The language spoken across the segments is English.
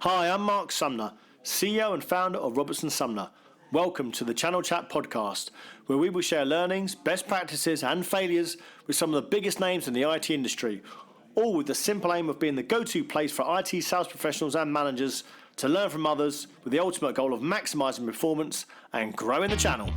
Hi, I'm Mark Sumner, CEO and founder of Robertson Sumner. Welcome to the Channel Chat podcast, where we will share learnings, best practices and failures with some of the biggest names in the IT industry, all with the simple aim of being the go-to place for IT sales professionals and managers to learn from others with the ultimate goal of maximising performance and growing the channel.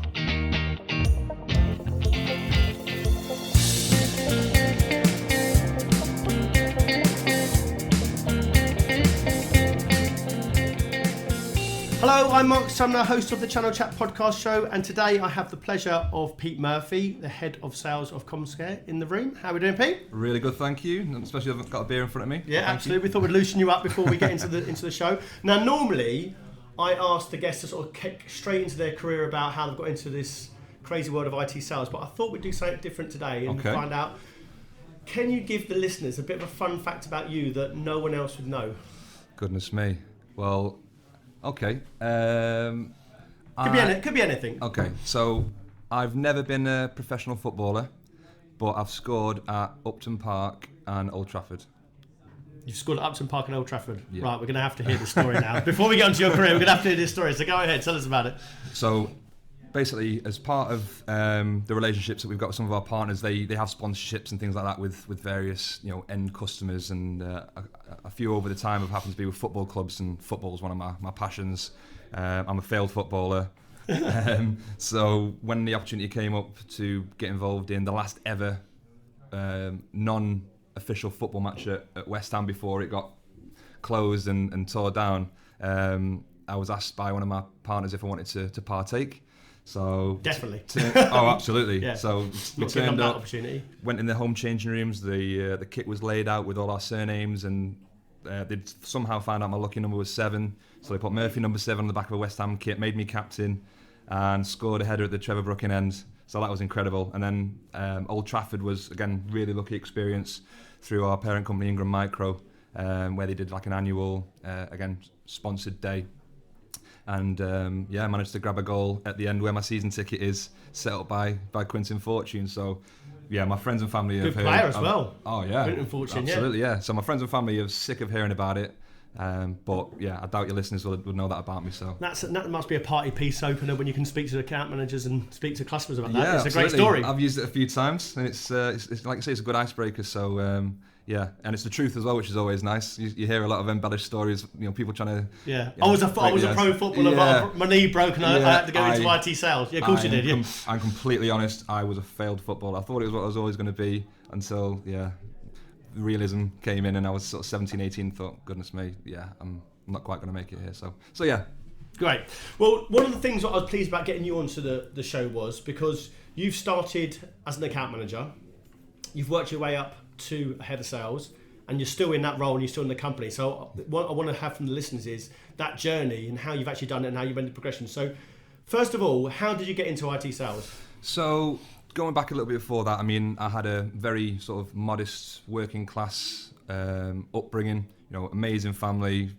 Hello, I'm Mark Sumner, host of the Channel Chat podcast show, and today I have the pleasure of Pete Murphy, the head of sales of Comscare, in the room. How are we doing, Pete? Really good, thank you. And especially I've got a beer in front of me. Yeah, absolutely. We thought we'd loosen you up before we get into the show. Now, normally I ask the guests to sort of kick straight into their career about how they've got into this crazy world of IT sales, but I thought we'd do something different today and find out. Can you give the listeners a bit of a fun fact about you that no one else would know? Goodness me. Well, okay. Could be anything. Okay, so I've never been a professional footballer, but I've scored at Upton Park and Old Trafford. You've scored at Upton Park and Old Trafford. Yeah. Right, we're going to have to hear the story now. Before we get onto your career, we're going to have to hear this story. So go ahead, tell us about it. So basically, as part of the relationships that we've got with some of our partners, they have sponsorships and things like that with various end customers, and a few over the time have happened to be with football clubs, and football is one of my passions. I'm a failed footballer. So when the opportunity came up to get involved in the last ever non-official football match at West Ham before it got closed and tore down, I was asked by one of my partners if I wanted to partake. So definitely. Oh, absolutely. Yeah. So we turned up, opportunity. Went in the home changing rooms. The kit was laid out with all our surnames, and they'd somehow found out my lucky number was 7. So they put Murphy number 7 on the back of a West Ham kit, made me captain, and scored a header at the Trevor Brooking end. So that was incredible. And then Old Trafford was, again, really lucky experience through our parent company Ingram Micro, where they did like an annual, again, sponsored day. And I managed to grab a goal at the end where my season ticket is, set up by Quinton Fortune. So yeah, my friends and family have heard. Good player as well. Oh yeah, Quinton Fortune, absolutely, yeah. So my friends and family are sick of hearing about it. But yeah, I doubt your listeners would know that about me. So that must be a party piece opener when you can speak to account managers and speak to customers about that. Yeah, it's absolutely. A great story. I've used it a few times, and it's like I say, it's a good icebreaker. So yeah, and it's the truth as well, which is always nice. You hear a lot of embellished stories. People trying to. Yeah, I was a pro footballer, but my knee broke and I had to go into IT sales. Yeah, of course you did. Yeah, I'm completely honest. I was a failed footballer. I thought it was what I was always going to be until realism came in, and I was sort of 17, 18. Thought, goodness me, I'm not quite going to make it here. So yeah. Great. Well, one of the things that I was pleased about getting you onto the show was because you've started as an account manager, you've worked your way up to a head of sales, and you're still in that role and you're still in the company. So what I want to have from the listeners is that journey and how you've actually done it and how you've made the progression. So first of all, how did you get into IT sales? So going back a little bit before that, I had a very sort of modest working class upbringing, amazing family.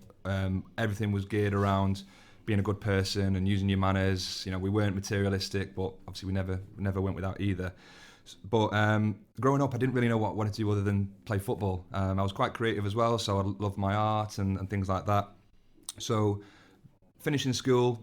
Everything was geared around being a good person and using your manners. We weren't materialistic, but obviously we never went without either. But growing up, I didn't really know what I wanted to do other than play football. I was quite creative as well, so I loved my art and things like that. So finishing school,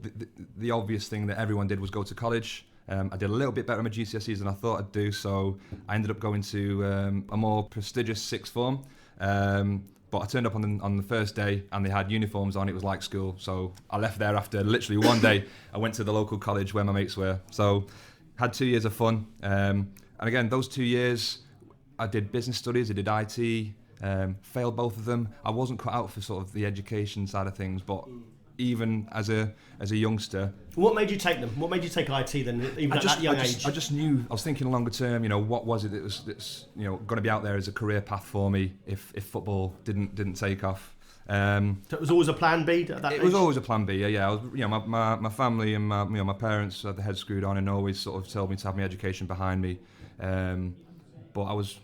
the obvious thing that everyone did was go to college. I did a little bit better in my GCSEs than I thought I'd do, so I ended up going to a more prestigious sixth form. But I turned up on the first day and they had uniforms on. It was like school, so I left there after literally one day. I went to the local college where my mates were. So had 2 years of fun. And again, those 2 years, I did business studies, I did IT, failed both of them. I wasn't cut out for sort of the education side of things, but even as a youngster. What made you take them? What made you take IT then, even at that young age? I just knew, I was thinking longer term, what was it that's going to be out there as a career path for me if football didn't take off. So it was always a plan B at that age? It was always a plan B, yeah. I was, my family and my parents had the head screwed on and always sort of told me to have my education behind me. But I was,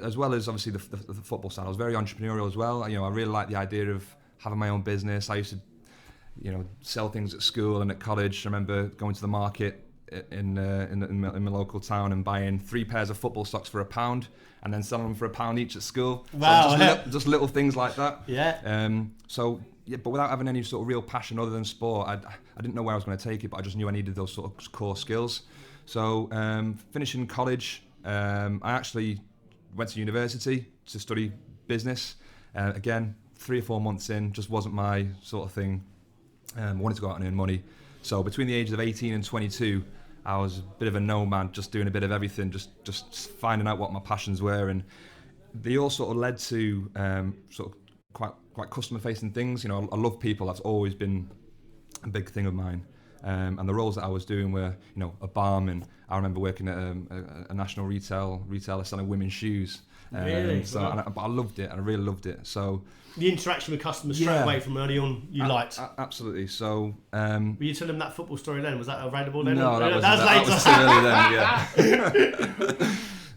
as well as obviously the football side, I was very entrepreneurial as well. I really liked the idea of having my own business. I used to, sell things at school and at college. I remember going to the market in my local town and buying 3 pairs of football socks for £1 and then selling them for £1 each at school. Wow. So just little things like that. Yeah. So but without having any sort of real passion other than sport, I didn't know where I was going to take it, but I just knew I needed those sort of core skills. So finishing college, I actually went to university to study business. Again, 3 or 4 months in, just wasn't my sort of thing. I wanted to go out and earn money. So between the ages of 18 and 22, I was a bit of a nomad, just doing a bit of everything, just finding out what my passions were, and they all sort of led to sort of quite customer-facing things. You know, I love people. That's always been a big thing of mine. And the roles that I was doing were, you know, a barman. I remember working at a national retailer selling women's shoes. Really? But I loved it, and I really loved it. So the interaction with customers straight away from early on, you liked. Absolutely. So were you telling them that football story then? Was that available then? No, that was too early then.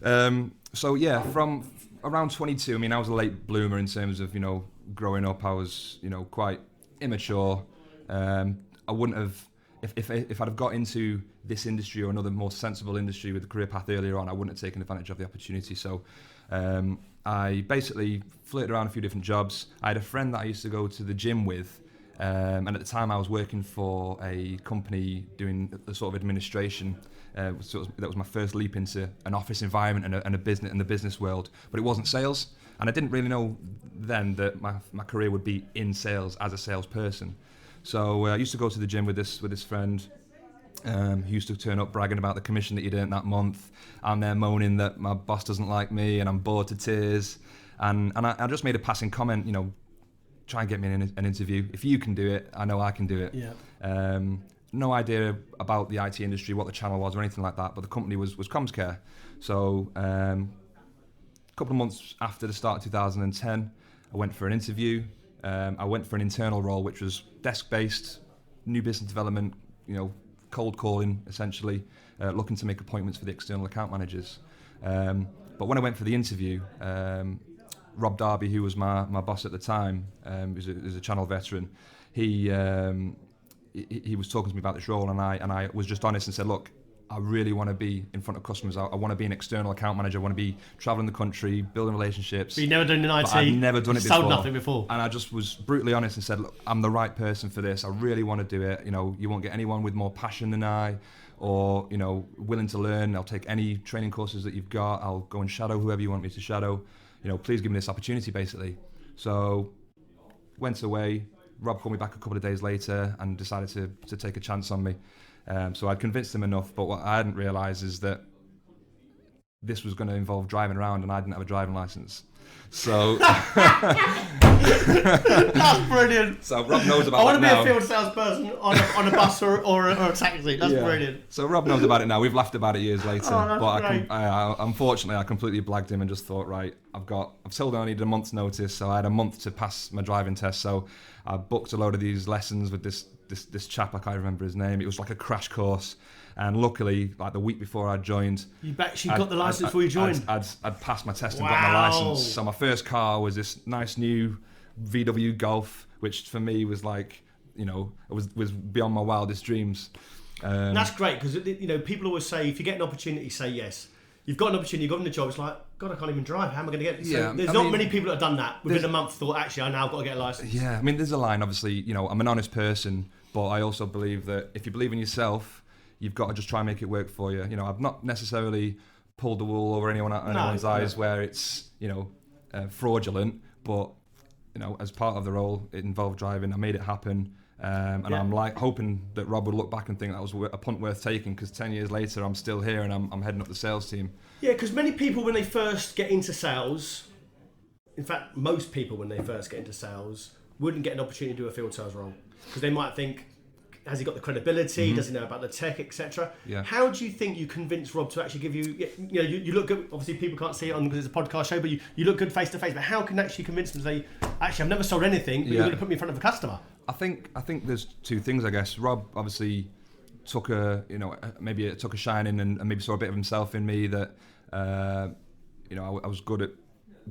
Yeah. So yeah, from around 22, I mean, I was a late bloomer in terms of, you know, growing up. I was, you know, quite immature. I wouldn't have, if I'd have got into this industry or another more sensible industry with a career path earlier on, I wouldn't have taken advantage of the opportunity. So I basically flirted around a few different jobs. I had a friend that I used to go to the gym with, and at the time I was working for a company doing the sort of administration. That was my first leap into an office environment and a business in the business world, but it wasn't sales, and I didn't really know then that my career would be in sales as a salesperson. So I used to go to the gym with this friend. He used to turn up bragging about the commission that he'd earned that month. I'm there moaning that my boss doesn't like me and I'm bored to tears. And I just made a passing comment, you know, try and get me an interview. If you can do it, I know I can do it. Yeah. No idea about the IT industry, what the channel was or anything like that, but the company was CommsCare. So a couple of months after the start of 2010, I went for an interview. I went for an internal role, which was desk-based, new business development, you know, cold calling, essentially, looking to make appointments for the external account managers. But when I went for the interview, Rob Darby, who was my boss at the time, who's a channel veteran, he was talking to me about this role, and I was just honest and said, look, I really want to be in front of customers. I want to be an external account manager. I want to be traveling the country, building relationships. But you've never done an IT. I've never done it before. Sold nothing before. And I just was brutally honest and said, look, I'm the right person for this. I really want to do it. You know, you won't get anyone with more passion than I, or, you know, willing to learn. I'll take any training courses that you've got. I'll go and shadow whoever you want me to shadow. You know, please give me this opportunity, basically. So went away. Rob called me back a couple of days later and decided to take a chance on me. So I'd convinced him enough, but what I hadn't realised is that this was going to involve driving around, and I didn't have a driving licence. So that's brilliant. So Rob knows about it now. I want to be a field salesperson on a bus or a taxi. That's brilliant. So Rob knows about it now. We've laughed about it years later. Oh, but unfortunately, I completely blagged him and just thought, right, I've told him I needed a month's notice, so I had a month to pass my driving test. So I booked a load of these lessons with this chap, I can't remember his name. It was like a crash course, and luckily, like the week before I joined, you actually got the license before you joined. I'd passed my test and got my license. So my first car was this nice new VW Golf, which for me was like, you know, it was beyond my wildest dreams. That's great, because, you know, people always say if you get an opportunity, say yes. You've got an opportunity, you've got in the job, it's like, God, I can't even drive, how am I going to get it? So there's not many people that have done that within a month, thought, actually, I now got to get a license. Yeah, I mean, there's a line, obviously, you know, I'm an honest person, but I also believe that if you believe in yourself, you've got to just try and make it work for you. You know, I've not necessarily pulled the wool over anyone's eyes where it's, you know, fraudulent, but, you know, as part of the role, it involved driving. I made it happen. And I'm like hoping that Rob would look back and think that was a punt worth taking, because 10 years later I'm still here and I'm heading up the sales team. Yeah, because many people when they first get into sales, in fact most people when they first get into sales wouldn't get an opportunity to do a field sales role, because they might think, has he got the credibility? Mm-hmm. Does he know about the tech, etc.? Yeah. How do you think you convince Rob to actually give you? You know, you look good. Obviously, people can't see it on because it's a podcast show, but you look good face to face. But how can you actually convince them to say, actually, I've never sold anything, but you're going to put me in front of a customer? I think there's two things. I guess Rob obviously took a shining and maybe saw a bit of himself in me that you know, I was good at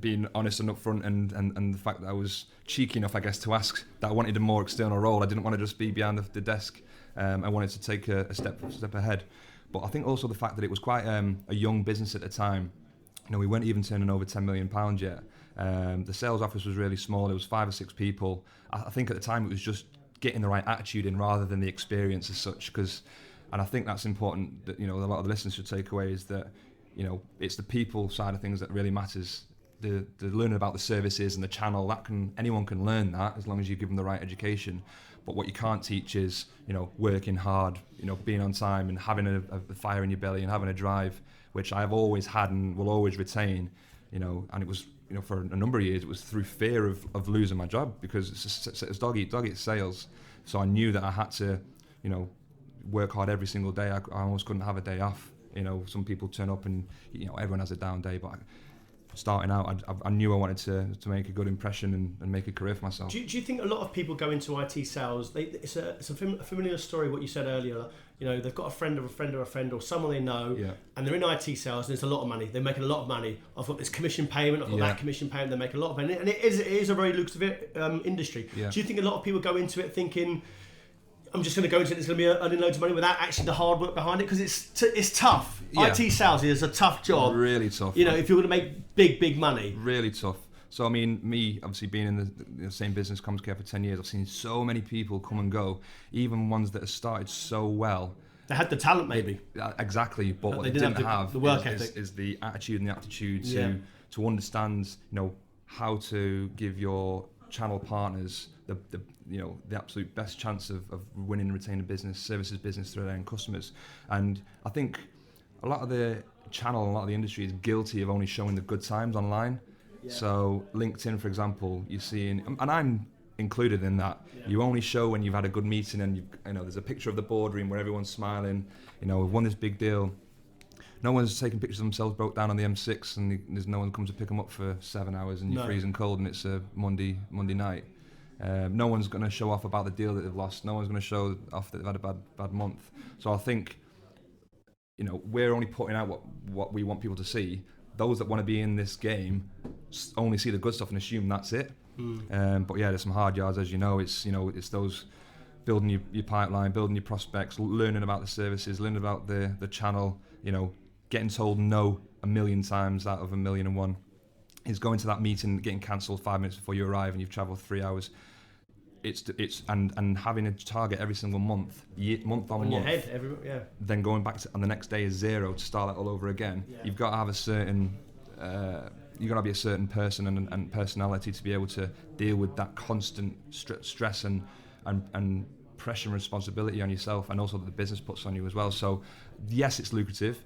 being honest and upfront, and the fact that I was cheeky enough, I guess, to ask that I wanted a more external role. I didn't want to just be behind the desk. I wanted to take a step ahead. But I think also the fact that it was quite a young business at the time. You know, we weren't even turning over £10 million yet. The sales office was really small. It was 5 or 6 people. I think at the time it was just getting the right attitude in rather than the experience as such. And I think that's important that, a lot of the listeners should take away is that, it's the people side of things that really matters. The learning about the services and the channel, anyone can learn that as long as you give them the right education. But what you can't teach is, working hard, being on time and having a fire in your belly and having a drive, which I've always had and will always retain, and it was, for a number of years, it was through fear of losing my job, because it's dog eat sales. So I knew that I had to, work hard every single day. I almost couldn't have a day off. Some people turn up and, everyone has a down day, but starting out, I knew I wanted to make a good impression and make a career for myself. Do you think a lot of people go into IT sales, it's a familiar story, what you said earlier, they've got a friend of a friend of a friend or someone they know, and they're in IT sales and there's a lot of money, they're making a lot of money, I've got this commission payment, I've got that commission payment, they make a lot of money, and it is a very lucrative industry. Do you think a lot of people go into it thinking, I'm just going to go into it, it's going to be earning loads of money without actually the hard work behind it? Because it's tough. IT sales is a tough job. Really tough. If you're going to make big money. Really tough. So, me, obviously being in the same business, Comms Care, for 10 years, I've seen so many people come and go, even ones that have started so well. They had the talent, maybe. Exactly, but what they didn't have the work ethic. Is the attitude and the aptitude to understand, how to give your channel partners the absolute best chance of winning and retaining services business through their own customers. And I think a lot of the channel and a lot of the industry is guilty of only showing the good times online. So LinkedIn, for example, you're seeing, and I'm included in that, you only show when you've had a good meeting and there's a picture of the boardroom where everyone's smiling, we've won this big deal. No one's taking pictures of themselves broke down on the M6 and there's no one comes to pick them up for 7 hours and you're freezing cold and it's a Monday night. No one's going to show off about the deal that they've lost. No one's going to show off that they've had a bad month. So I think, we're only putting out what we want people to see. Those that want to be in this game only see the good stuff and assume that's it. But yeah, there's some hard yards, as you know. It's those building your pipeline, building your prospects, learning about the services, learning about the channel. Getting told no 1,000,000 times out of 1,000,001. Is going to that meeting, getting cancelled 5 minutes before you arrive, and you've travelled 3 hours. And having a target every single month, month on month. Your head, Then going back on the next day is 0 to start that all over again. You've got to have a certain. You've got to be a certain person and personality to be able to deal with that constant stress and pressure and responsibility on yourself, and also that the business puts on you as well. So yes, it's lucrative,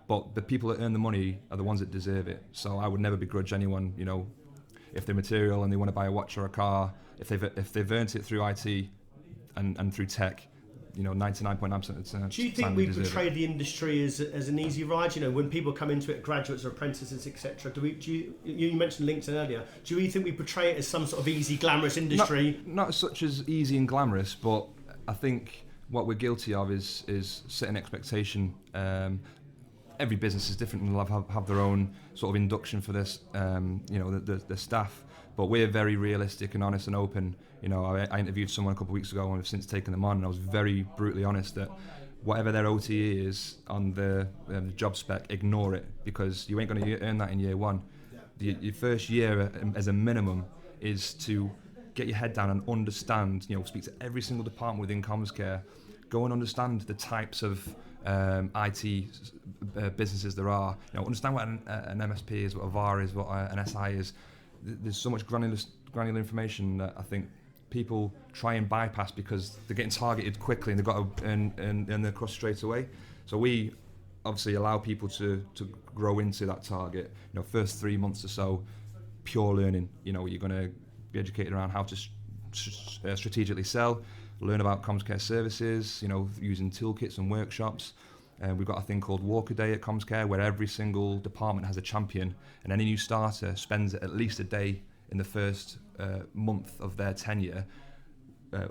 but the people that earn the money are the ones that deserve it. So I would never begrudge anyone, if they're material and they want to buy a watch or a car, if they've earned it through IT and through tech, 99.9% of the time. Do you think we portray the industry as an easy ride? When people come into it, graduates or apprentices, etc. You mentioned LinkedIn earlier. Do you think we portray it as some sort of easy, glamorous industry? Not such as easy and glamorous, but I think what we're guilty of is setting expectation. Every business is different and they'll have their own sort of induction for this, the staff. But we're very realistic and honest and open. I interviewed someone a couple of weeks ago and I've since taken them on, and I was very brutally honest that whatever their OTE is on the job spec, ignore it, because you ain't going to earn that in year one. Your first year as a minimum is to get your head down and understand, speak to every single department within Comms Care, go and understand the types of IT businesses there are. Understand what an MSP is, what a VAR is, what an SI is. There's so much granular information that I think people try and bypass because they're getting targeted quickly and they've got to earn their crust straight away. So we obviously allow people to grow into that target. First 3 months or so, pure learning. You're going to be educated around how to strategically sell, learn about Comms Care services, using toolkits and workshops. We've got a thing called Walk a Day at Comms Care, where every single department has a champion, and any new starter spends at least a day in the first month of their tenure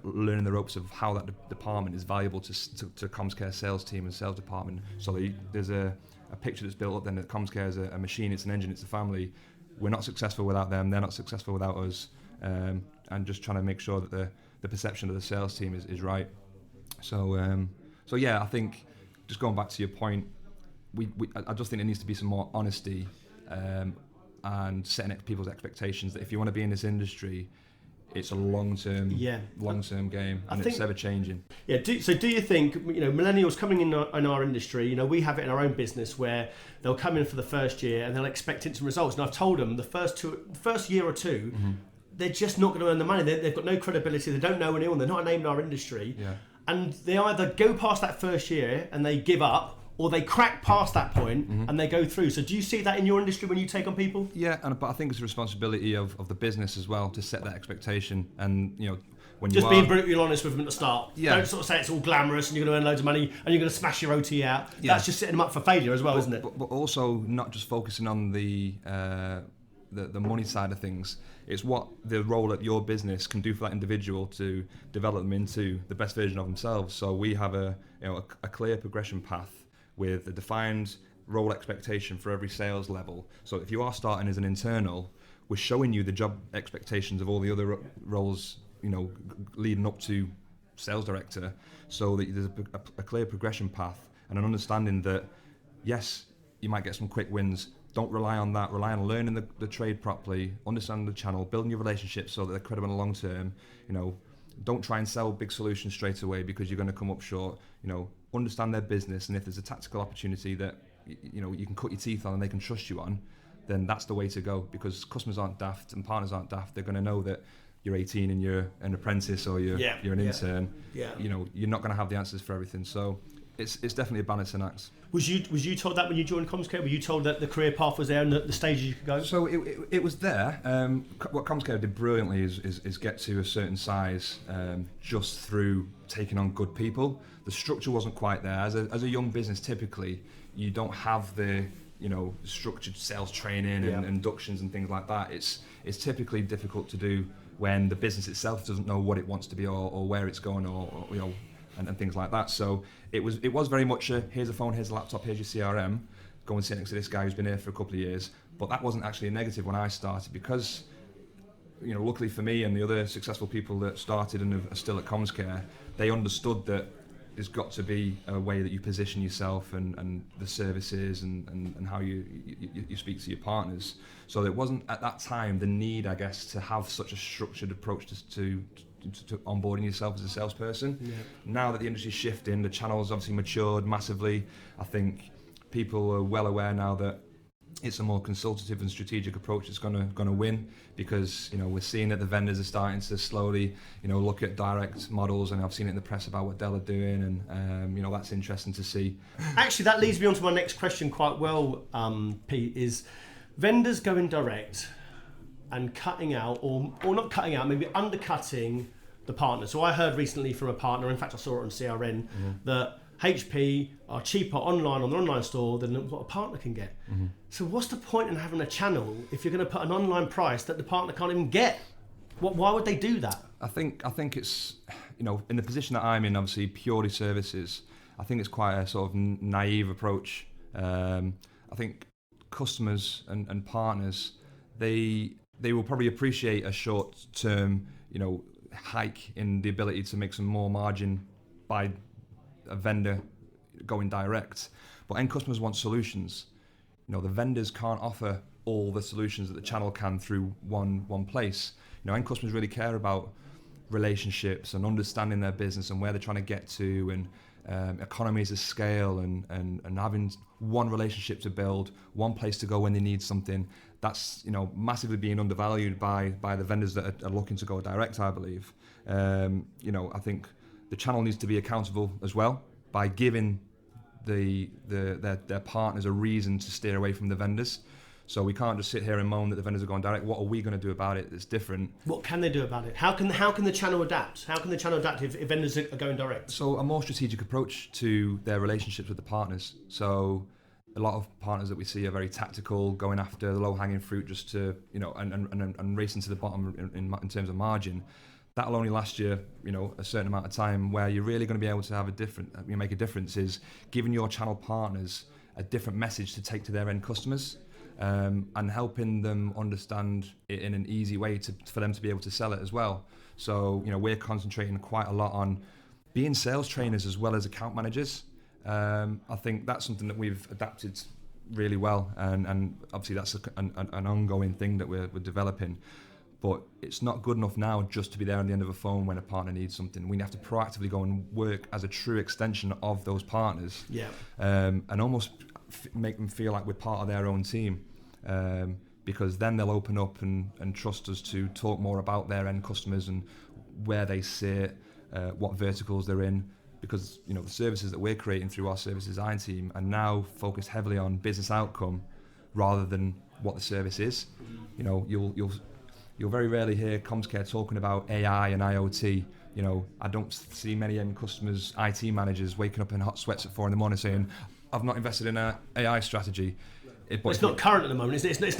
learning the ropes of how that department is valuable to Comms Care sales team and sales department. So there's a picture that's built up then that Comms Care is a machine, it's an engine, it's a family. We're not successful without them, they're not successful without us, and just trying to make sure that the perception of the sales team is right. So yeah, I think, just going back to your point, I just think there needs to be some more honesty and setting people's expectations that if you want to be in this industry, it's a long-term game, and it's ever changing. Yeah. So do you think, millennials coming in our industry, we have it in our own business where they'll come in for the first year and they'll expect instant results. And I've told them the first year or two, they're just not going to earn the money. They've got no credibility. They don't know anyone. They're not a name in our industry. Yeah. And they either go past that first year and they give up, or they crack past that point and they go through. So do you see that in your industry when you take on people? Yeah, but I think it's a responsibility of the business as well to set that expectation. And when just being brutally honest with them at the start. Yeah. Don't sort of say it's all glamorous and you're going to earn loads of money and you're going to smash your OT out. Yeah. That's just setting them up for failure as well, isn't it? But also not just focusing on the money side of things. It's what the role at your business can do for that individual to develop them into the best version of themselves. So we have a clear progression path with a defined role expectation for every sales level. So if you are starting as an internal, we're showing you the job expectations of all the other roles, leading up to sales director, so that there's a clear progression path and an understanding that, yes, you might get some quick wins. Don't rely on that. Rely on learning the trade properly, understanding the channel, building your relationships so that they're credible in the long term. Don't try and sell big solutions straight away because you're going to come up short. Understand their business, and if there's a tactical opportunity that you can cut your teeth on and they can trust you on, then that's the way to go, because customers aren't daft and partners aren't daft. They're going to know that you're 18 and you're an apprentice or you're an intern. Yeah. You're not going to have the answers for everything. So it's definitely a balancing act. Was you told that when you joined Comscare? Were you told that the career path was there and the stages you could go? So it was there. What Comscare did brilliantly is get to a certain size just through taking on good people. The structure wasn't quite there. As a young business, typically you don't have the structured sales training and inductions and things like that. It's typically difficult to do when the business itself doesn't know what it wants to be or where it's going or and things like that. So it was very much here's a phone, here's a laptop, here's your CRM, go and sit next to this guy who's been here for a couple of years. But that wasn't actually a negative when I started, because luckily for me and the other successful people that started and are still at Comscare, they understood that there's got to be a way that you position yourself and the services and how you speak to your partners. So there wasn't at that time the need, I guess, to have such a structured approach to onboarding yourself as a salesperson. Yeah. Now that the industry's shifting, the channel's obviously matured massively. I think people are well aware now that it's a more consultative and strategic approach that's going to win, because we're seeing that the vendors are starting to slowly look at direct models, and I've seen it in the press about what Dell are doing, and that's interesting to see. Actually, that leads me on to my next question quite well, Pete, is vendors going direct and cutting out, or not cutting out, maybe undercutting the partner. So I heard recently from a partner, in fact I saw it on CRN, that HP are cheaper online on their online store than what a partner can get. So what's the point in having a channel if you're going to put an online price that the partner can't even get? Why would they do that? I think it's, in the position that I'm in, obviously purely services, I think it's quite a sort of naive approach. I think customers and partners, they will probably appreciate a short-term, hike in the ability to make some more margin by a vendor going direct. But end customers want solutions. The vendors can't offer all the solutions that the channel can through one place. End customers really care about relationships and understanding their business and where they're trying to get to, and economies of scale and having one relationship to build, one place to go when they need something. That's massively being undervalued by the vendors that are looking to go direct, I believe. I think the channel needs to be accountable as well by giving their partners a reason to steer away from the vendors. So we can't just sit here and moan that the vendors are going direct. What are we going to do about it that's different? What can they do about it? How can the channel adapt? How can the channel adapt if vendors are going direct? So a more strategic approach to their relationships with the partners. So a lot of partners that we see are very tactical, going after the low-hanging fruit just to, and racing to the bottom in terms of margin. That'll only last you, a certain amount of time. Where you're really going to be able to have make a difference is giving your channel partners a different message to take to their end customers, and helping them understand it in an easy way for them to be able to sell it as well. So, we're concentrating quite a lot on being sales trainers as well as account managers. I think that's something that we've adapted really well, and obviously that's an ongoing thing that we're developing. But it's not good enough now just to be there on the end of a phone when a partner needs something. We have to proactively go and work as a true extension of those partners, and almost make them feel like we're part of their own team, because then they'll open up and trust us to talk more about their end customers and where they sit, what verticals they're in. Because the services that we're creating through our service design team are now focused heavily on business outcome rather than what the service is. You'll very rarely hear Comscare talking about AI and IoT. I don't see many end customers, IT managers waking up in hot sweats at 4 a.m. saying, "I've not invested in an AI strategy." It's not current at the moment. It's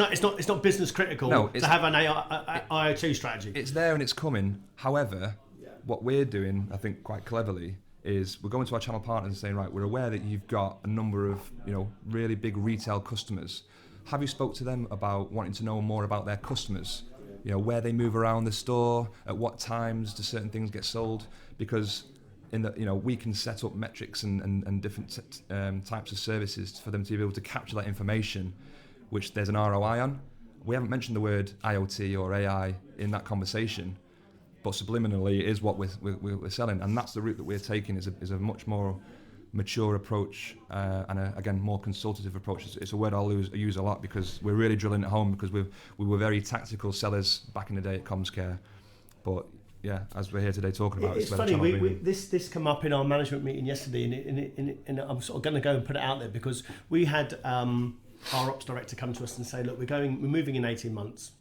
not business critical to have an IoT strategy. It's there and it's coming. However, what we're doing, I think, quite cleverly, is we're going to our channel partners and saying, right, we're aware that you've got a number of really big retail customers. Have you spoke to them about wanting to know more about their customers? Where they move around the store, at what times do certain things get sold? Because we can set up metrics and different types of services for them to be able to capture that information, which there's an ROI on. We haven't mentioned the word IoT or AI in that conversation, but subliminally it is what we're selling, and that's the route that we're taking. Is a much more mature approach, and again more consultative approach. It's a word I'll use a lot because we're really drilling it home, because we were very tactical sellers back in the day at Comscare, but as we're here today talking about, it's funny. This came up in our management meeting yesterday, and I'm sort of going to go and put it out there because we had our ops director come to us and say, look, we're moving in 18 months.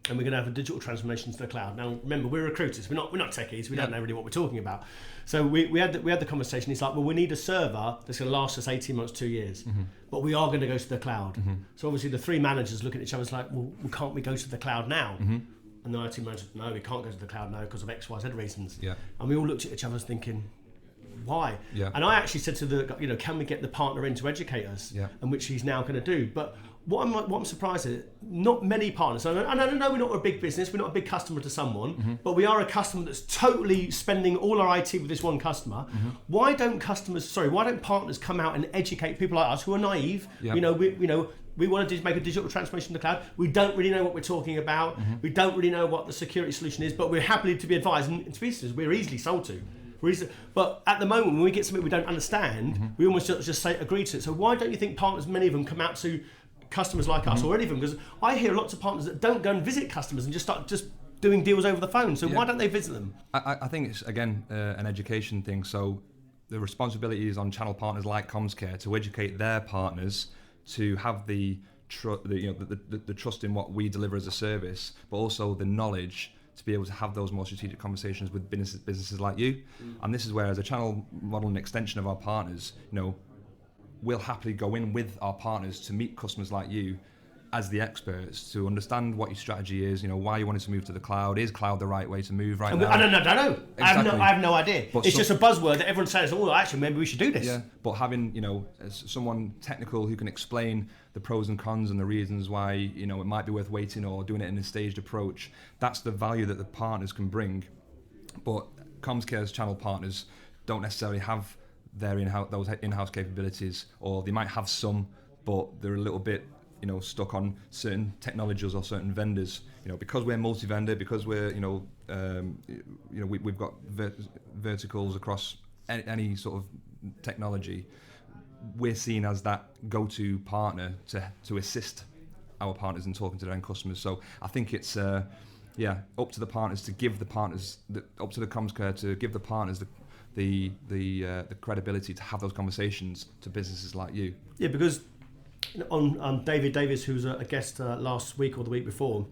And we're going to have a digital transformation to the cloud. Now, remember, we're recruiters. We're not techies. We don't know really what we're talking about. So we had the conversation. He's like, well, we need a server that's going to last us 18 months, 2 years. But we are going to go to the cloud. So obviously the three managers look at each other and like, well, can't we go to the cloud now? And the IT manager, no, we can't go to the cloud now because of X, Y, Z reasons. And we all looked at each other thinking, why? And I actually said to can we get the partner in to educate us? And which he's now going to do. But what I'm surprised at, not many partners. And I know we're not a big business, we're not a big customer to someone, but we are a customer that's totally spending all our IT with this one customer. Why don't partners come out and educate people like us who are naive? We want to make a digital transformation to the cloud. We don't really know what we're talking about. We don't really know what the security solution is, but we're happy to be advised. And to be honest, we're easily sold to. But at the moment, when we get something we don't understand, we almost just say agree to it. So why don't you think partners, many of them, come out to customers like us or any of them? Because I hear lots of partners that don't go and visit customers and just start doing deals over the phone. So why don't they visit them? I think it's, again, an education thing. So the responsibility is on channel partners like Comscare to educate their partners to have the trust in what we deliver as a service, but also the knowledge to be able to have those more strategic conversations with businesses like you. And this is where, as a channel model and extension of our partners, we'll happily go in with our partners to meet customers like you as the experts, to understand what your strategy is, why you wanted to move to the cloud. Is cloud the right way to move right now? I don't know. Exactly. I have no idea. But it's just a buzzword that everyone says, oh, actually, maybe we should do this. Yeah, but having, as someone technical who can explain the pros and cons and the reasons why, it might be worth waiting or doing it in a staged approach, that's the value that the partners can bring. But Comscare's channel partners don't necessarily have their those in-house capabilities, or they might have some, but they're a little bit stuck on certain technologies or certain vendors. Because we're multi-vendor, because we're we've got verticals across any sort of technology, we're seen as that go-to partner to assist our partners in talking to their own customers. So I think it's up to the partners to give the partners up to the Comscare to give the partners the credibility to have those conversations to businesses like you. Yeah, because on David Davis, who was a guest last week or the week before,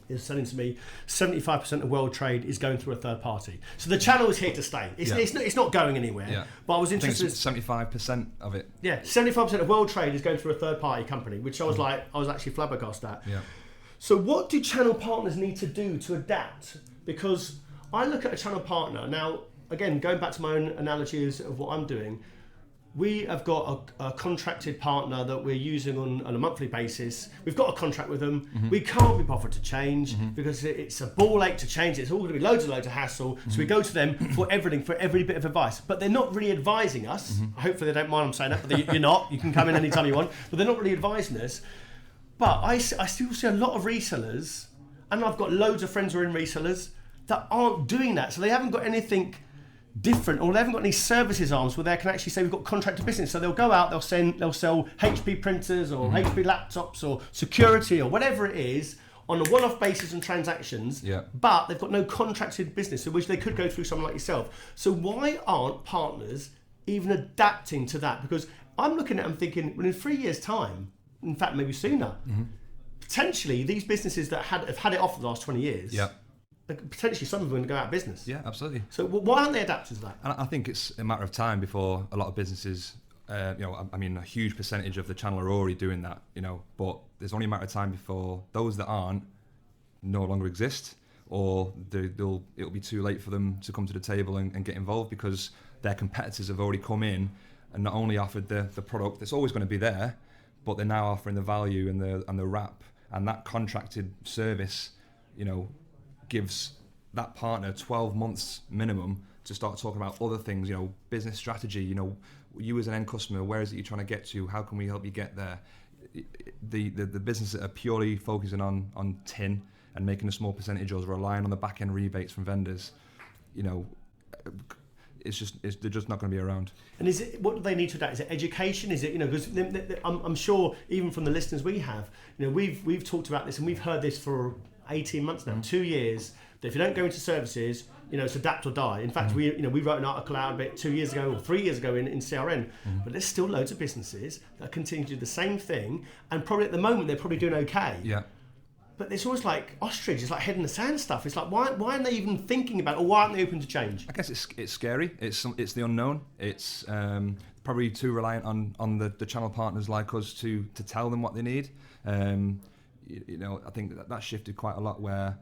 is saying to me 75% of world trade is going through a third party. So the channel is here to stay. It's not going anywhere. Yeah. But I was interested. I think it's 75% of it. Yeah, 75% of world trade is going through a third party company, which I was actually flabbergasted at. Yeah. So what do channel partners need to do to adapt? Because I look at a channel partner now. Again, going back to my own analogy of what I'm doing, we have got a contracted partner that we're using on a monthly basis. We've got a contract with them. We can't be bothered to change because it's a ball ache to change. It's all going to be loads of hassle. So we go to them for everything, for every bit of advice. But they're not really advising us. Hopefully they don't mind I'm saying that, but you're not. You can come in anytime you want. But they're not really advising us. But I still see a lot of resellers, and I've got loads of friends who are in resellers, that aren't doing that. So they haven't got anything different, or they haven't got any services arms where they can actually say we've got contracted business. So they'll go out, they'll sell HP printers or HP laptops or security or whatever it is on a one-off basis and transactions, but they've got no contracted business, so which they could go through someone like yourself. So why aren't partners even adapting to that? Because I'm looking at them thinking, well, in 3 years' time, in fact maybe sooner, potentially these businesses that have had it off for the last 20 years, potentially some of them are going to go out of business. Yeah, absolutely. So why aren't they adapted to that? And I think it's a matter of time before a lot of businesses, a huge percentage of the channel are already doing that, but there's only a matter of time before those that aren't no longer exist, or it'll be too late for them to come to the table and get involved, because their competitors have already come in and not only offered the product that's always going to be there, but they're now offering the value and the wrap, and that contracted service, gives that partner 12 months minimum to start talking about other things, business strategy, you as an end customer, where is it you're trying to get to? How can we help you get there? The businesses that are purely focusing on tin and making a small percentage, or relying on the back end rebates from vendors, they're just not going to be around. And what do they need to adapt? Is it education? Is it, because I'm sure even from the listeners we have, we've talked about this and we've heard this for 18 months now, 2 years, that if you don't go into services, it's adapt or die. In fact, we wrote an article out about 2 years ago or 3 years ago in CRN, but there's still loads of businesses that continue to do the same thing, and probably at the moment they're probably doing okay. Yeah. But it's always like ostrich, it's like head in the sand stuff. It's like, why aren't they even thinking about it, or why aren't they open to change? I guess it's scary. It's the unknown. It's probably too reliant on the channel partners like us to tell them what they need. I think that shifted quite a lot, where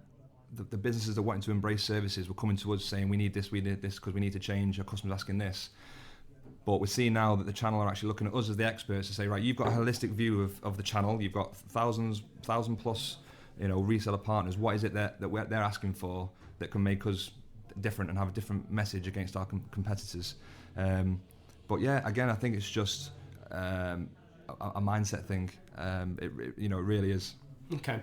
the businesses that wanted to embrace services were coming to us saying, we need this because we need to change, our customers asking this. But we're seeing now that the channel are actually looking at us as the experts to say, right, you've got a holistic view of the channel, you've got thousand plus reseller partners. What is it that they're asking for that can make us different and have a different message against our competitors? But yeah, again, I think it's just a mindset thing. It really is. Okay,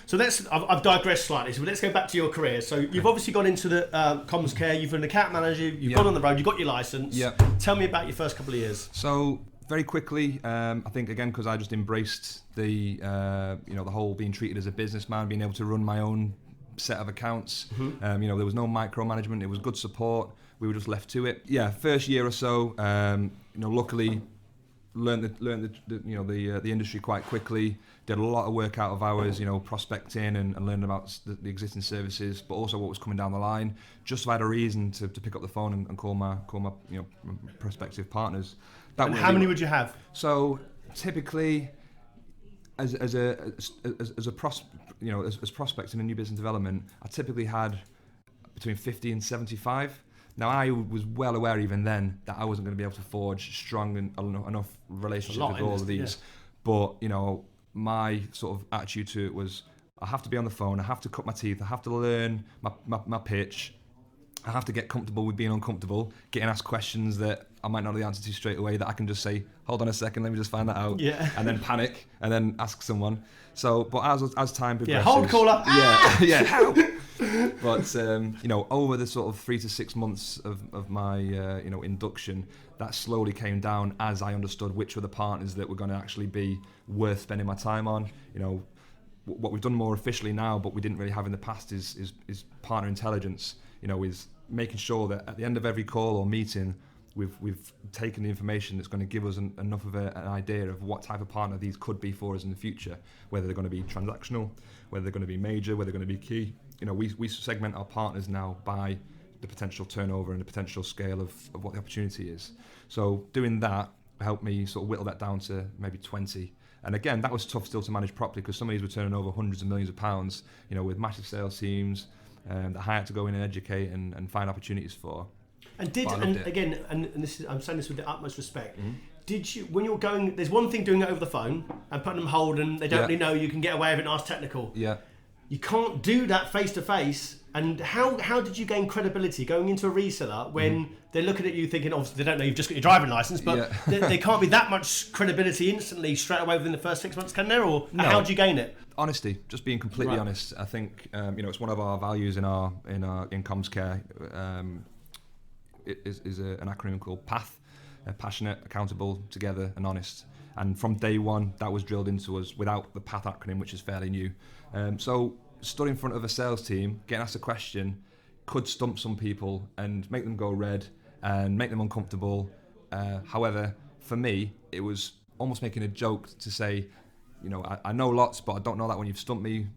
so I've digressed slightly, so let's go back to your career. So you've obviously gone into the comms care, you've been an account manager, you've gone on the road, you've got your license. Yeah. Tell me about your first couple of years. So very quickly, I think again, because I just embraced the whole being treated as a businessman, being able to run my own set of accounts. There was no micromanagement, it was good support, we were just left to it. Yeah, first year or so, luckily learned the industry quite quickly. Did a lot of work out of hours, prospecting and learning about the existing services, but also what was coming down the line. Just so I had a reason to pick up the phone and call my prospective partners. And how many would you have? So typically, as prospecting and new business development, I typically had between 50 and 75. Now, I was well aware even then that I wasn't going to be able to forge strong enough relationships with all of these. Yeah. But, my sort of attitude to it was, I have to be on the phone, I have to cut my teeth, I have to learn my pitch, I have to get comfortable with being uncomfortable, getting asked questions that I might not know the answer to straight away, that I can just say, hold on a second, let me just find that out, and then panic, and then ask someone. So, but as time progresses... Yeah, hold caller. Yeah. Help. But, over the sort of 3 to 6 months of my, induction, that slowly came down as I understood which were the partners that were going to actually be worth spending my time on. What we've done more officially now, but we didn't really have in the past, is partner intelligence. Is making sure that at the end of every call or meeting, we've taken the information that's going to give us enough of an idea of what type of partner these could be for us in the future, whether they're going to be transactional, whether they're going to be major, whether they're going to be key. We segment our partners now by the potential turnover and the potential scale of what the opportunity is. So doing that helped me sort of whittle that down to maybe 20. And again, that was tough still to manage properly, because some of these were turning over hundreds of millions of pounds, with massive sales teams that I had to go in and educate and find opportunities for. And this is, I'm saying this with the utmost respect. Mm-hmm. Did you, when you're going, there's one thing doing it over the phone and putting them hold and they don't really know you can get away with it and ask technical. Yeah. You can't do that face to face. And how did you gain credibility going into a reseller when they're looking at you thinking, obviously they don't know you've just got your driving license, but there can't be that much credibility instantly straight away within the first 6 months, can there? Or No. how do you gain it? Honesty, just being completely honest. I think it's one of our values in comms care. It is an acronym called PATH. Passionate, accountable, together, and honest. And from day one, that was drilled into us without the PATH acronym, which is fairly new. So stood in front of a sales team, getting asked a question, could stump some people and make them go red and make them uncomfortable. However, for me, it was almost making a joke to say, I know lots, but I don't know that when you've stumped me,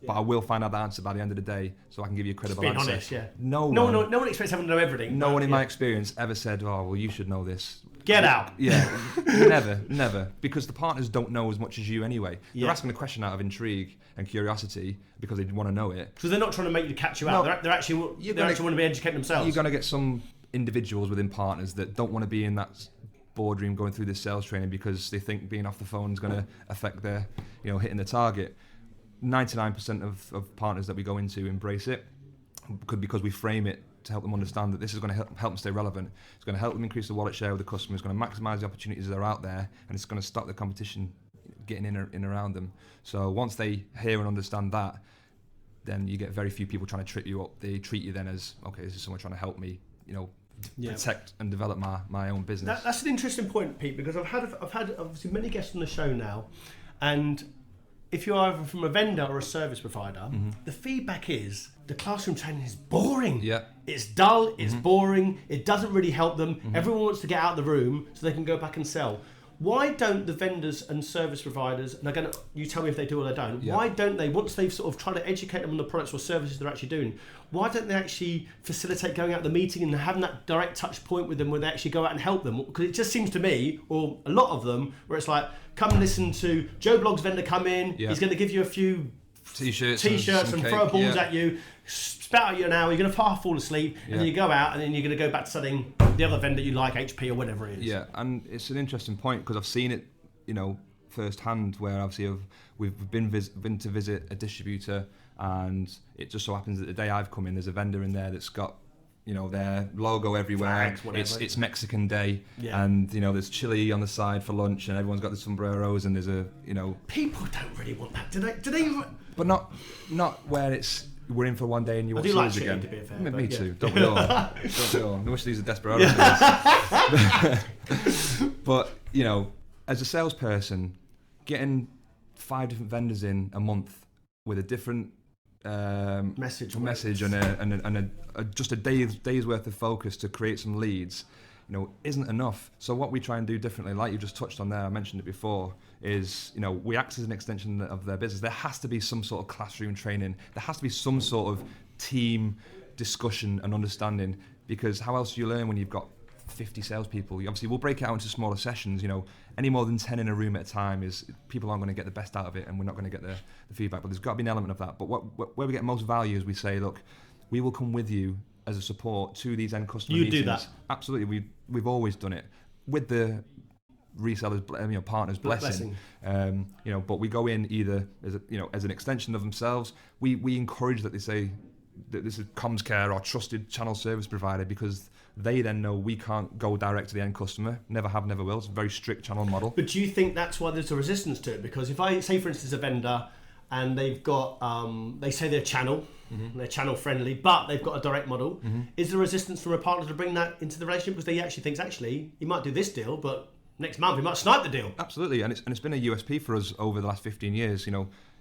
but I will find out the answer by the end of the day, so I can give you a credible Being answer. honest, yeah. No one expects everyone to know everything. No one in my experience ever said, oh, well, you should know this. Get out. Yeah, never. Because the partners don't know as much as you anyway. They're asking the question out of intrigue and curiosity because they want to know it. Because they're not trying to make you catch you out. They actually want to be educating themselves. You're going to get some individuals within partners that don't want to be in that boardroom going through this sales training because they think being off the phone is going to affect their, hitting the target. 99% of partners that we go into embrace it because we frame it to help them understand that this is going to help them stay relevant. It's going to help them increase the wallet share with the customer. It's going to maximise the opportunities that are out there, and it's going to stop the competition getting in around them. So once they hear and understand that, then you get very few people trying to trip you up. They treat you then as, okay, this is someone trying to help me, protect and develop my own business. That's an interesting point, Pete, because I've had obviously many guests on the show now, and if you're either from a vendor or a service provider, the feedback is the classroom training is boring. Yeah. It's dull, it's boring, it doesn't really help them. Everyone wants to get out of the room so they can go back and sell. Why don't the vendors and service providers, and again, you tell me if they do or they don't, why don't they, once they've sort of tried to educate them on the products or services they're actually doing, why don't they actually facilitate going out the meeting and having that direct touch point with them where they actually go out and help them? Because it just seems to me, or a lot of them, where it's like, come and listen to Joe Blogg's vendor come in, he's going to give you a few t-shirts and throw balls at you, spat at you an hour, you're going to half fall asleep, and then you go out and then you're going to go back to studying the other vendor you like, HP or whatever it is. Yeah, and it's an interesting point because I've seen it, firsthand, where obviously we've been to visit a distributor, and it just so happens that the day I've come in, there's a vendor in there that's got their logo everywhere. Flags, it's Mexican Day, and there's chili on the side for lunch, and everyone's got the sombreros, and there's a people don't really want that, do they? But not where it's we're in for one day and you want to lose again. To be fair, me too. Don't we all? I wish these are desperados. But as a salesperson, getting 5 different vendors in a month with a different message and just a day's worth of focus to create some leads, isn't enough. So what we try and do differently, like you just touched on there, I mentioned it before, is we act as an extension of their business. There has to be some sort of classroom training. There has to be some sort of team discussion and understanding, because how else do you learn when you've got 50 salespeople? Obviously, we'll break it out into smaller sessions. Any more than 10 in a room at a time is people aren't going to get the best out of it, and we're not going to get the feedback. But there's got to be an element of that. But where we get most value is we say, look, we will come with you as a support to these end customer meetings. You do that. Absolutely, we've always done it with the resellers, partners blessing. But we go in either as an extension of themselves. We encourage that they say that this is Comms Care, our trusted channel service provider, because they then know we can't go direct to the end customer. Never have, never will. It's a very strict channel model. But do you think that's why there's a resistance to it? Because if I say, for instance, a vendor and they've got, they say they're channel, they're channel friendly, but they've got a direct model, is there resistance from a partner to bring that into the relationship because they actually think, he might do this deal, but next month he might snipe the deal? Absolutely, and it's been a USP for us over the last 15 years.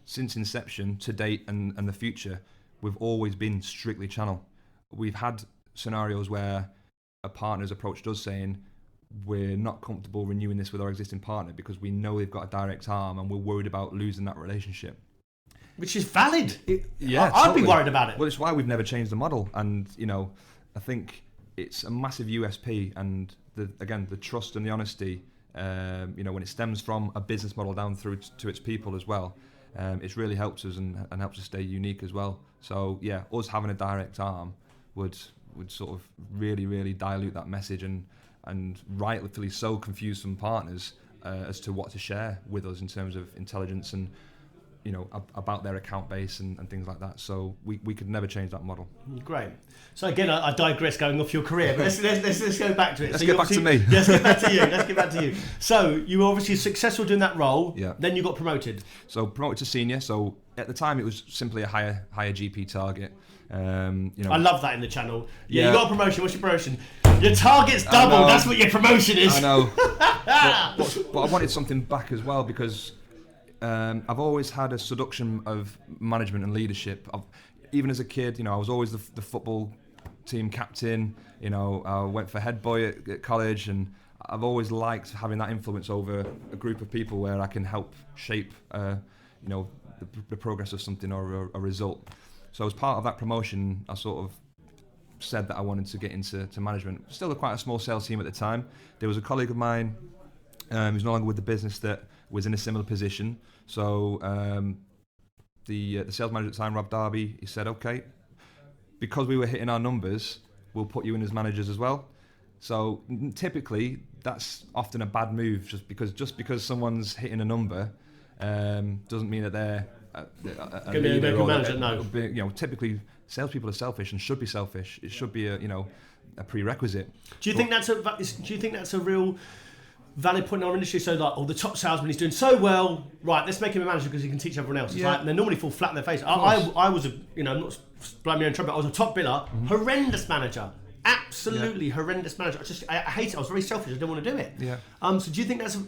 Since inception to date and the future, we've always been strictly channel. We've had scenarios where a partner's approached us saying, we're not comfortable renewing this with our existing partner because we know they've got a direct arm and we're worried about losing that relationship. Which is valid. I'd totally be worried about it. Well, it's why we've never changed the model. And, I think it's a massive USP. And, the trust and the honesty, when it stems from a business model down through to its people as well, it's really helped us and helps us stay unique as well. So, us having a direct arm would would sort of really dilute that message and rightfully so confuse some partners as to what to share with us in terms of intelligence and about their account base and things like that. So we could never change that model. Great. So again, I digress going off your career, but let's go back to it. Let's get back to me. Let's get back to you. Let's get back to you. So you were obviously successful doing that role. Yeah. Then you got promoted. So promoted to senior. So at the time it was simply a higher GP target. I love that in the channel. Yeah, Yeah. you got a promotion. What's your promotion? Your target's double. That's what your promotion is. I know. but I wanted something back as well because I've always had a seduction of management and leadership. Even as a kid, I was always the football team captain. I went for head boy at college, and I've always liked having that influence over a group of people where I can help shape, the progress of something or a result. So as part of that promotion, I sort of said that I wanted to get into management. Still quite a small sales team at the time. There was a colleague of mine who's no longer with the business that was in a similar position. So the sales manager at the time, Rob Darby, he said, okay, because we were hitting our numbers, we'll put you in as managers as well. So typically that's often a bad move, just because someone's hitting a number doesn't mean that they're Gonna be a good manager. No. Typically salespeople are selfish and should be selfish. It should be a prerequisite. Do you think that's a real valid point in our industry? So like, the top salesman is doing so well, right? Let's make him a manager because he can teach everyone else. It's like, and they normally fall flat in their face. I was I'm not blowing my own trumpet. I was a top biller, horrendous manager, absolutely horrendous manager. I hate it. I was very selfish. I didn't want to do it. Yeah. So do you think that's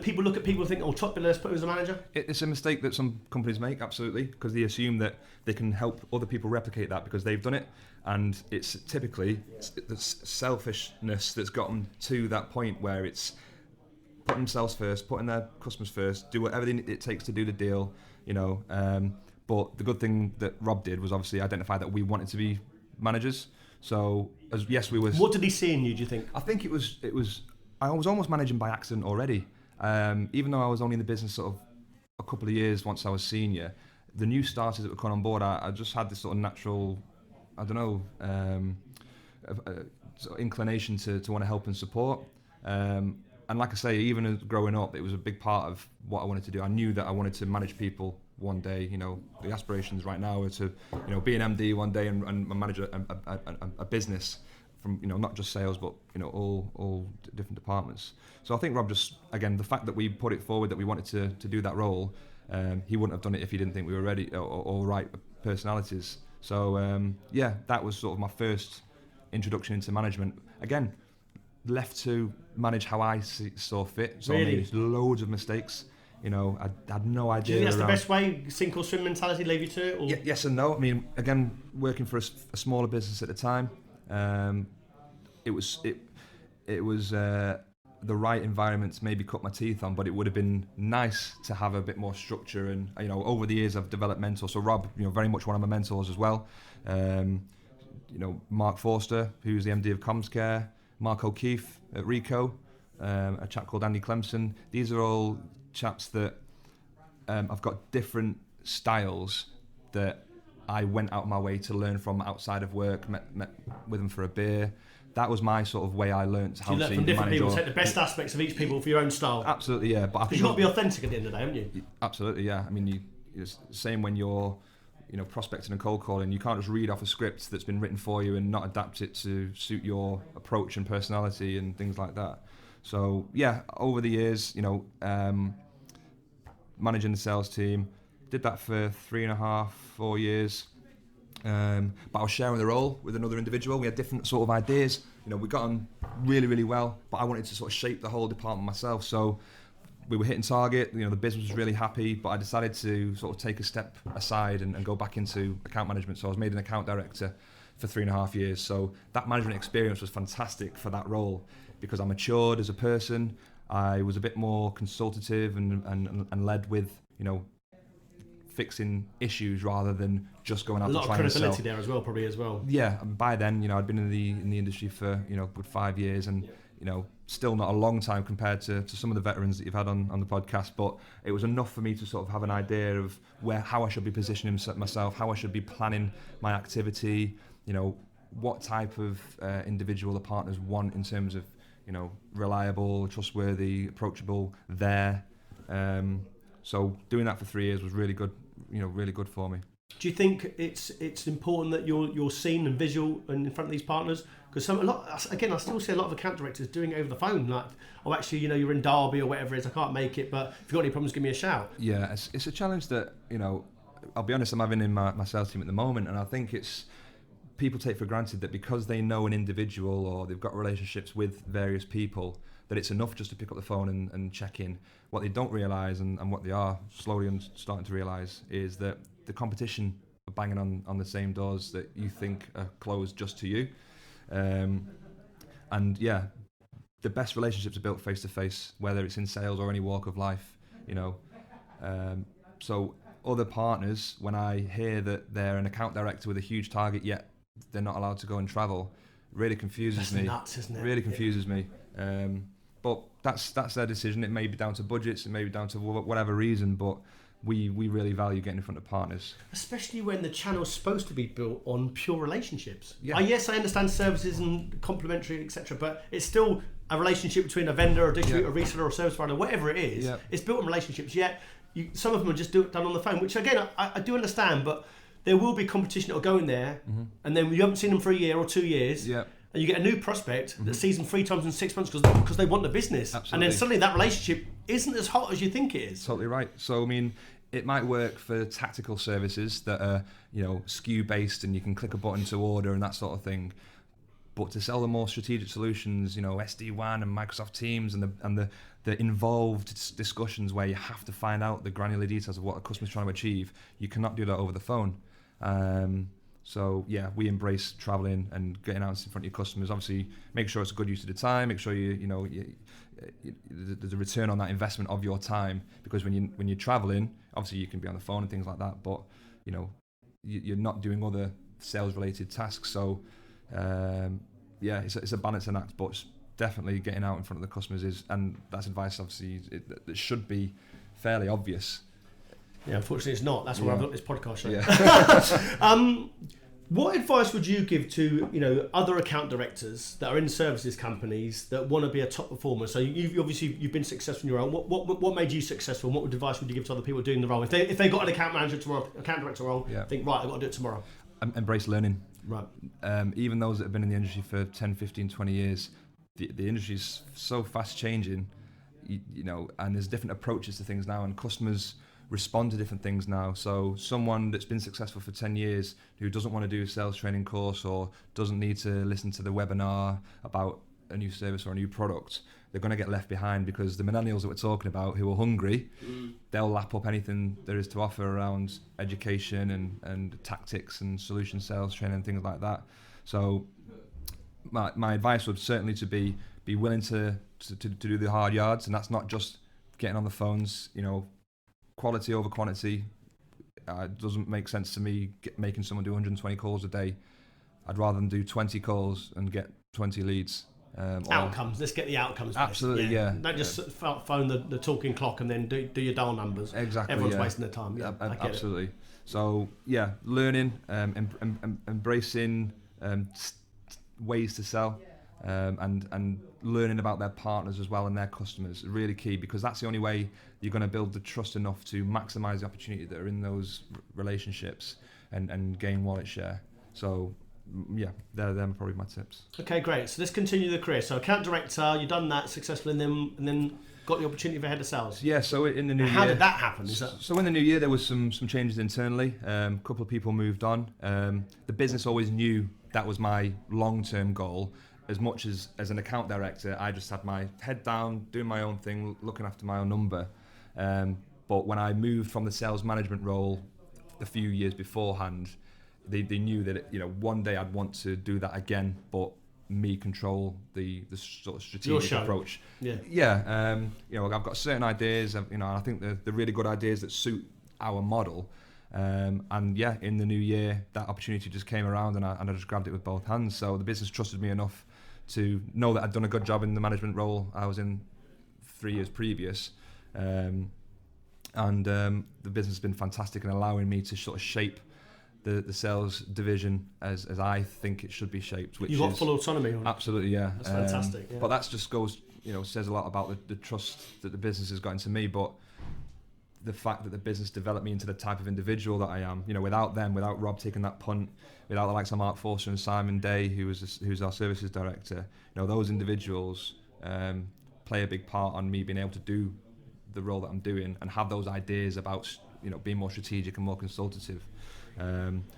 people look at people and think, top biller, let's put him as a manager? It's a mistake that some companies make, absolutely, because they assume that they can help other people replicate that because they've done it. And it's typically the selfishness that's gotten to that point where it's putting themselves first, putting their customers first, do whatever it takes to do the deal, But the good thing that Rob did was obviously identify that we wanted to be managers. So we were. What did he see in you? Do you think? I think it was. I was almost managing by accident already, even though I was only in the business sort of a couple of years once I was senior. The new starters that were coming on board, I just had this sort of natural, sort of inclination to want to help and support. And like I say, even as growing up, it was a big part of what I wanted to do. I knew that I wanted to manage people one day. The aspirations right now are to, be an MD one day and manage a business from, not just sales, but, all different departments. So I think Rob just, again, the fact that we put it forward that we wanted to do that role, he wouldn't have done it if he didn't think we were ready or right personalities. So, that was sort of my first introduction into management. Again, left to manage how I saw fit. So really? I made loads of mistakes. I had no idea. Do you think that's the best way, sink or swim mentality, leave you to it? Or? Yes and no. I mean, again, working for a smaller business at the time, it was the right environment to maybe cut my teeth on, but it would have been nice to have a bit more structure. And over the years, I've developed mentors. So Rob, very much one of my mentors as well. Mark Forster, who's the MD of Comscare, Mark O'Keefe at Rico, a chap called Andy Clemson. These are all chaps that I've got different styles that I went out of my way to learn from outside of work, met with them for a beer. That was my sort of way I learned how to manage. You learn from different people, take the best aspects of each people for your own style. Absolutely, yeah. But I think you've got to be authentic at the end of the day, haven't you? Absolutely, yeah. I mean, it's the same when you're prospecting and cold calling. You can't just read off a script that's been written for you and not adapt it to suit your approach and personality and things like that. So yeah, over the years, managing the sales team, did that for 3.5, 4 years. But I was sharing the role with another individual. We had different sort of ideas. We got on really, really well, but I wanted to sort of shape the whole department myself. So we were hitting target, the business was really happy, but I decided to sort of take a step aside and go back into account management. So I was made an account director for 3.5 years. So that management experience was fantastic for that role because I matured as a person. I was a bit more consultative and led with, fixing issues rather than just going out to try and sell. A lot of credibility there as well, probably as well. Yeah, by then, I'd been in the industry for, good 5 years and, still not a long time compared to some of the veterans that you've had on the podcast, but it was enough for me to sort of have an idea of how I should be positioning myself, how I should be planning my activity, what type of individual the partners want in terms of, reliable, trustworthy, approachable, there. So doing that for 3 years was really good, really good for me. Do you think it's important that you're seen and visual and in front of these partners? Because I still see a lot of account directors doing it over the phone, like, oh, actually, you're in Derby or whatever it is, I can't make it, but if you've got any problems, give me a shout. Yeah, it's a challenge that, I'll be honest, I'm having in my sales team at the moment, and I think it's people take for granted that because they know an individual or they've got relationships with various people, that it's enough just to pick up the phone and check in. What they don't realise, and what they are slowly starting to realise, is that the competition are banging on the same doors that you think are closed just to you. And yeah, the best relationships are built face to face, whether it's in sales or any walk of life, So other partners, when I hear that they're an account director with a huge target, yet they're not allowed to go and travel, really confuses me. Nuts, isn't it? Really confuses me. But that's their decision. It may be down to budgets, it may be down to whatever reason, but we really value getting in front of partners. Especially when the channel's supposed to be built on pure relationships. Yeah. Yes, I understand services and complementary, etc., but it's still a relationship between a vendor, a distributor, a reseller, or a service provider, whatever it is. Yeah. It's built on relationships, yet some of them are just done on the phone, which again, I do understand, but there will be competition that will go in there, and then you haven't seen them for a year or 2 years, and you get a new prospect that sees them 3 times in 6 months because they want the business. Absolutely. And then suddenly that relationship isn't as hot as you think it is. Totally right. So, I mean, it might work for tactical services that are, SKU based and you can click a button to order and that sort of thing. But to sell the more strategic solutions, SD-WAN and Microsoft Teams and the involved discussions where you have to find out the granular details of what a customer's trying to achieve, you cannot do that over the phone. So yeah, we embrace traveling and getting out in front of your customers. Obviously, make sure it's a good use of the time. Make sure there's a return on that investment of your time, because when you're traveling, obviously you can be on the phone and things like that, but you're not doing other sales related tasks. So it's a balancing act, but definitely getting out in front of the customers and that's advice obviously that should be fairly obvious. Yeah, unfortunately it's not. That's why I've got this podcast show. Yeah. What advice would you give to other account directors that are in services companies that want to be a top performer? So you've been successful in your role. What made you successful? And what advice would you give to other people doing the role? If they got an account manager tomorrow, account director role, think right, I've got to do it tomorrow. Embrace learning. Right. Even those that have been in the industry for 10, 15, 20 years, the industry is so fast changing, and there's different approaches to things now, and customers respond to different things now. So someone that's been successful for 10 years who doesn't want to do a sales training course or doesn't need to listen to the webinar about a new service or a new product, they're going to get left behind, because the millennials that we're talking about who are hungry, they'll lap up anything there is to offer around education and tactics and solution sales training and things like that. So my advice would certainly to be willing to do the hard yards, and that's not just getting on the phones. Quality over quantity. It doesn't make sense to me making someone do 120 calls a day. I'd rather than do 20 calls and get 20 leads. Outcomes. Let's get the outcomes. Absolutely, yeah. Don't just phone the talking clock and then do your dial numbers. Exactly. Everyone's wasting their time. Yeah, absolutely. So yeah, learning, embracing ways to sell, and learning about their partners as well and their customers is really key, because that's the only way you're going to build the trust enough to maximise the opportunity that are in those relationships and gain wallet share. So yeah, they're probably my tips. Okay, great. So let's continue the career. So account director, you've done that successfully, and then got the opportunity for head of sales. Yeah, so in the new year... How did that happen? So in the new year, there was some changes internally. A couple of people moved on. The business always knew that was my long-term goal. As much as an account director, I just had my head down, doing my own thing, looking after my own number. But when I moved from the sales management role a few years beforehand, they knew that one day I'd want to do that again, but me control the sort of strategic approach. Yeah. I've got certain ideas. I think they're really good ideas that suit our model. And yeah, in the new year, that opportunity just came around, and I just grabbed it with both hands. So the business trusted me enough to know that I'd done a good job in the management role I was in 3 years previous. And the business has been fantastic in allowing me to sort of shape the sales division as I think it should be shaped. Which you've got is full autonomy on it. Absolutely, yeah. That's fantastic. Yeah. But that just goes, says a lot about the trust that the business has got into me. But the fact that the business developed me into the type of individual that I am, without them, without Rob taking that punt, without the likes of Mark Forster and Simon Day, who's our services director, those individuals play a big part on me being able to do the role that I'm doing and have those ideas about, being more strategic and more consultative.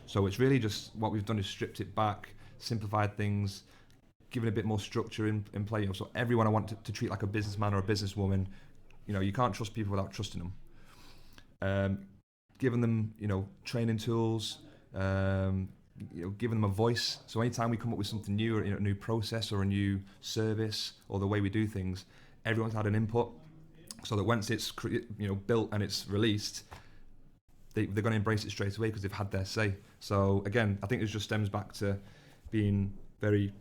So it's really just what we've done is stripped it back, simplified things, given a bit more structure in play. So everyone I want to treat like a businessman or a businesswoman. You can't trust people without trusting them. Giving them, training tools, giving them a voice. So anytime we come up with something new, or a new process or a new service or the way we do things, everyone's had an input. So that once it's built and it's released, they're going to embrace it straight away because they've had their say. So again, I think it just stems back to being very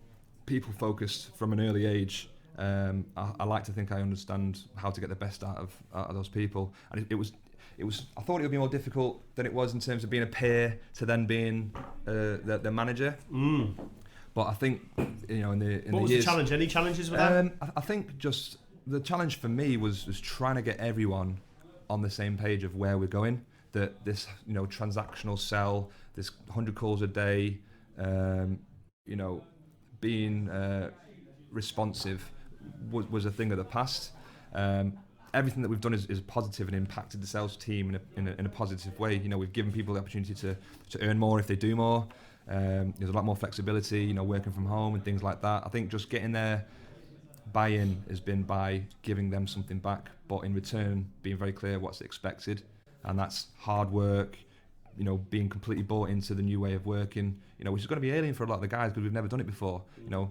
people focused from an early age. I like to think I understand how to get the best out of those people, and it was. I thought it would be more difficult than it was in terms of being a peer to then being the manager. But I think in the what was years, the challenge? Any challenges with that? I think just the challenge for me was trying to get everyone on the same page of where we're going. That this transactional sell, this 100 calls a day, being responsive was a thing of the past. Everything that we've done is positive and impacted the sales team in a positive way. We've given people the opportunity to earn more if they do more. There's a lot more flexibility, working from home and things like that. I think just getting their buy-in has been by giving them something back, but in return being very clear what's expected, and that's hard work. Being completely bought into the new way of working. Which is going to be alien for a lot of the guys because we've never done it before.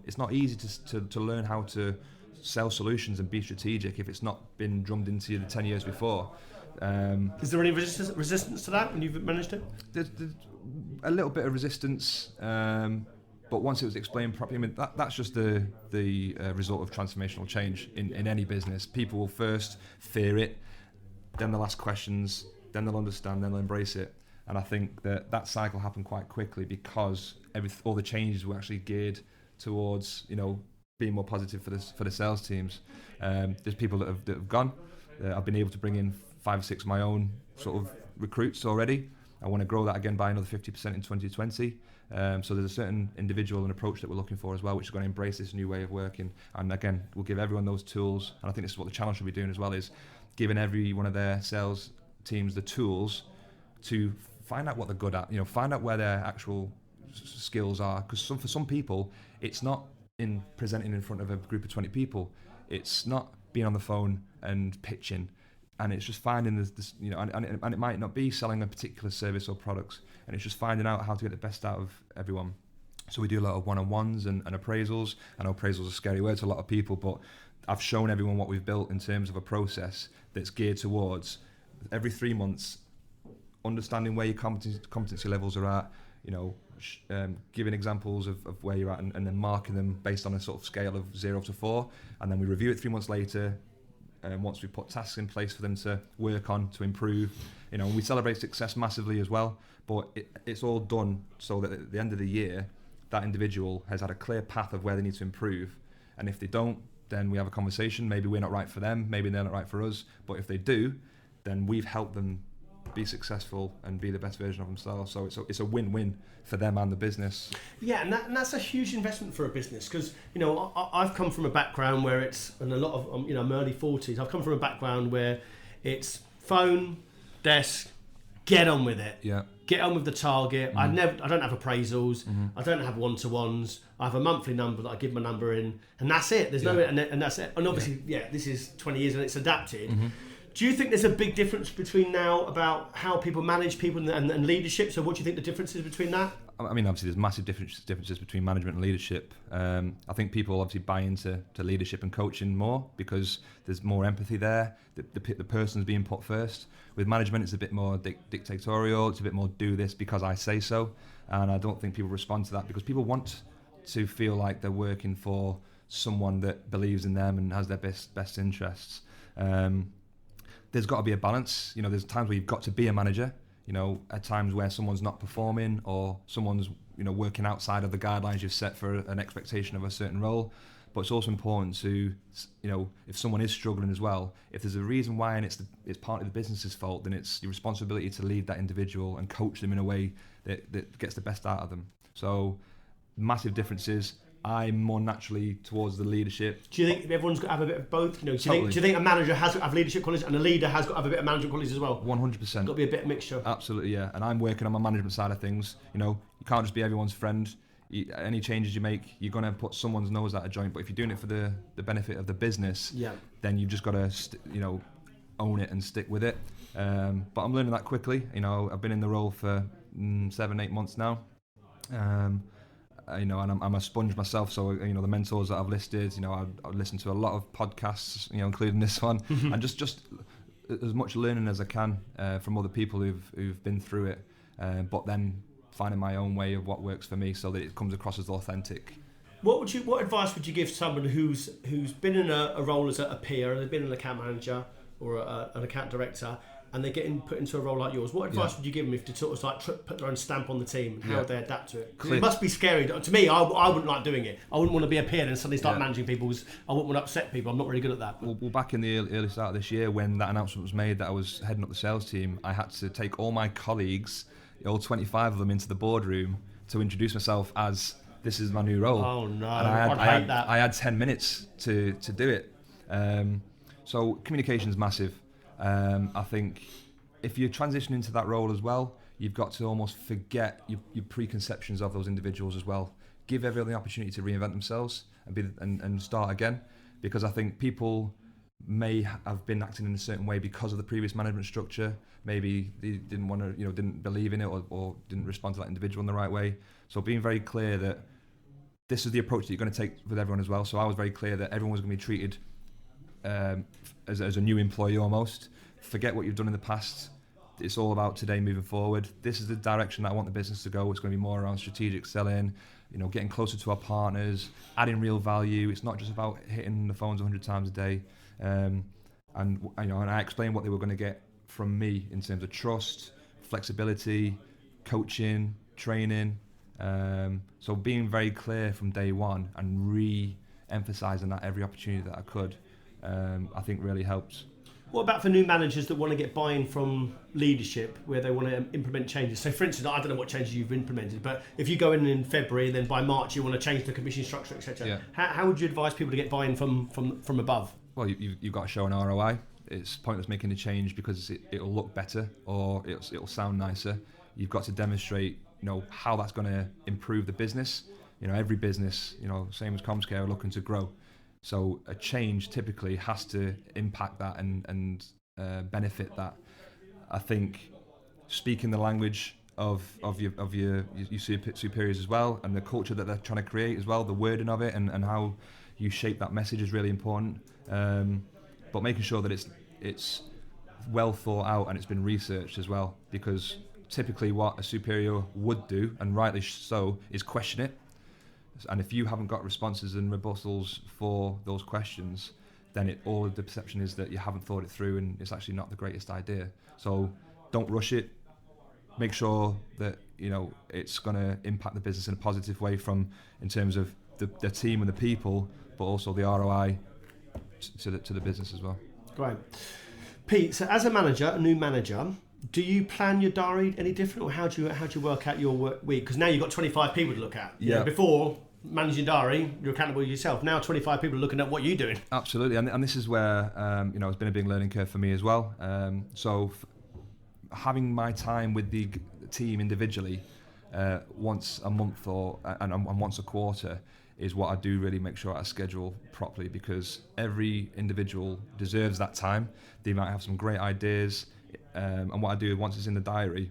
It's not easy to learn how to sell solutions and be strategic if it's not been drummed into you the 10 years before. Is there any resistance to that when you've managed it? There's a little bit of resistance, but once it was explained properly, that's just the result of transformational change in any business. People will first fear it, then they'll ask questions, then they'll understand, then they'll embrace it. And I think that cycle happened quite quickly because all the changes were actually geared towards being more positive for the sales teams. There's people that have gone. I've been able to bring in 5 or 6 of my own sort of recruits already. I want to grow that again by another 50% in 2020. So there's a certain individual and approach that we're looking for as well, which is going to embrace this new way of working. And again, we'll give everyone those tools. And I think this is what the challenge should be doing as well, is giving every one of their sales teams the tools to find out what they're good at, find out where their actual skills are. Because for some people, it's not in presenting in front of a group of 20 people. It's not being on the phone and pitching. And it's just finding this and it might not be selling a particular service or products. And it's just finding out how to get the best out of everyone. So we do a lot of one-on-ones and appraisals. I know appraisals are a scary word to a lot of people, but I've shown everyone what we've built in terms of a process that's geared towards every 3 months, understanding where your competency levels are at, giving examples of where you're at and then marking them based on a sort of scale of 0 to 4. And then we review it 3 months later. Once we put tasks in place for them to work on, to improve, we celebrate success massively as well, but it's all done so that at the end of the year, that individual has had a clear path of where they need to improve. And if they don't, then we have a conversation. Maybe we're not right for them, maybe they're not right for us. But if they do, then we've helped them be successful and be the best version of themselves. So it's a win-win for them and the business. Yeah, and that's a huge investment for a business because I've come from a background where and a lot of I'm early 40s. I've come from a background where it's phone, desk, get on with it. Yeah. Get on with the target. I don't have appraisals. I don't have one-to-ones. I have a monthly number that I give my number in, and that's it. There's no and that's it. And obviously, this is 20 years and it's adapted. Do you think there's a big difference between now about how people manage people and leadership? So what do you think the difference is between that? I mean, obviously there's massive differences between management and leadership. I think people obviously buy into leadership and coaching more because there's more empathy there. The person's being put first. With management, it's a bit more dictatorial. It's a bit more do this because I say so. And I don't think people respond to that because people want to feel like they're working for someone that believes in them and has their best interests. There's got to be a balance. There's times where you've got to be a manager. at times where someone's not performing or someone's working outside of the guidelines you've set for an expectation of a certain role. But it's also important to, if someone is struggling as well, if there's a reason why and it's partly the business's fault, then it's your responsibility to lead that individual and coach them in a way that gets the best out of them. So massive differences. I'm more naturally towards the leadership. Do you think everyone's got to have a bit of both? Do you Totally. think a manager has got to have leadership qualities and a leader has got to have a bit of management qualities as well? 100%. Got to be a bit of mixture. Absolutely, yeah. And I'm working on my management side of things. You can't just be everyone's friend. Any changes you make, you're going to put someone's nose out of joint. But if you're doing it for the benefit of the business, then you've just got to, own it and stick with it. But I'm learning that quickly. I've been in the role for 7-8 months now. And I'm a sponge myself, so the mentors that I've listed, I've listened to a lot of podcasts, including this one, and just as much learning as I can from other people who've been through it, but then finding my own way of what works for me, so that it comes across as authentic. What advice would you give someone who's been in a role as a peer, they've been an account manager or an account director, and they're getting put into a role like yours? What advice would you give them if to sort of put their own stamp on the team and how would they adapt to it? 'Cause it must be scary. To me, I wouldn't like doing it. I wouldn't want to be a peer and suddenly start managing people. I wouldn't want to upset people. I'm not really good at that. Well, back in the early start of this year, when that announcement was made that I was heading up the sales team, I had to take all my colleagues, all 25 of them, into the boardroom to introduce myself as this is my new role. Oh no, and I'd hate that. I had 10 minutes to do it. So communication is massive. I think if you're transitioning into that role as well, you've got to almost forget your preconceptions of those individuals as well. Give everyone the opportunity to reinvent themselves and start again, because I think people may have been acting in a certain way because of the previous management structure. Maybe they didn't want to, didn't believe in it or didn't respond to that individual in the right way. So being very clear that this is the approach that you're going to take with everyone as well. So I was very clear that everyone was going to be treated as a new employee almost. Forget what you've done in the past. It's all about today moving forward. This is the direction that I want the business to go. It's going to be more around strategic selling, getting closer to our partners, adding real value. It's not just about hitting the phones 100 times a day. And I explained what they were going to get from me in terms of trust, flexibility, coaching, training. So being very clear from day one and re-emphasising that every opportunity that I could, I think really helps. What about for new managers that want to get buy-in from leadership, where they want to implement changes? So, for instance, I don't know what changes you've implemented, but if you go in February and then by March you want to change the commission structure, etc., how would you advise people to get buy-in from above? Well, you've got to show an ROI. It's pointless making a change because it'll look better or it'll sound nicer. You've got to demonstrate, how that's going to improve the business. Every business, same as Comscare, are looking to grow. So a change typically has to impact that and benefit that. I think speaking the language of your superiors as well, and the culture that they're trying to create as well, the wording of it and how you shape that message is really important. But making sure that it's well thought out and it's been researched as well, because typically what a superior would do, and rightly so, is question it. And if you haven't got responses and rebuttals for those questions, then all the perception is that you haven't thought it through and it's actually not the greatest idea. So don't rush it. Make sure that it's going to impact the business in a positive way, in terms of the team and the people, but also the ROI to the business as well. Great. Pete, so as a new manager, do you plan your diary any different, or how do you work out your work week? Because now you've got 25 people to look at. Before, managing diary, you're accountable to yourself. Now 25 people are looking at what you're doing. Absolutely, and this is where it's been a big learning curve for me as well. So having my time with the team individually once a month and once a quarter is what I do really make sure I schedule properly, because every individual deserves that time. They might have some great ideas. And what I do once it's in the diary,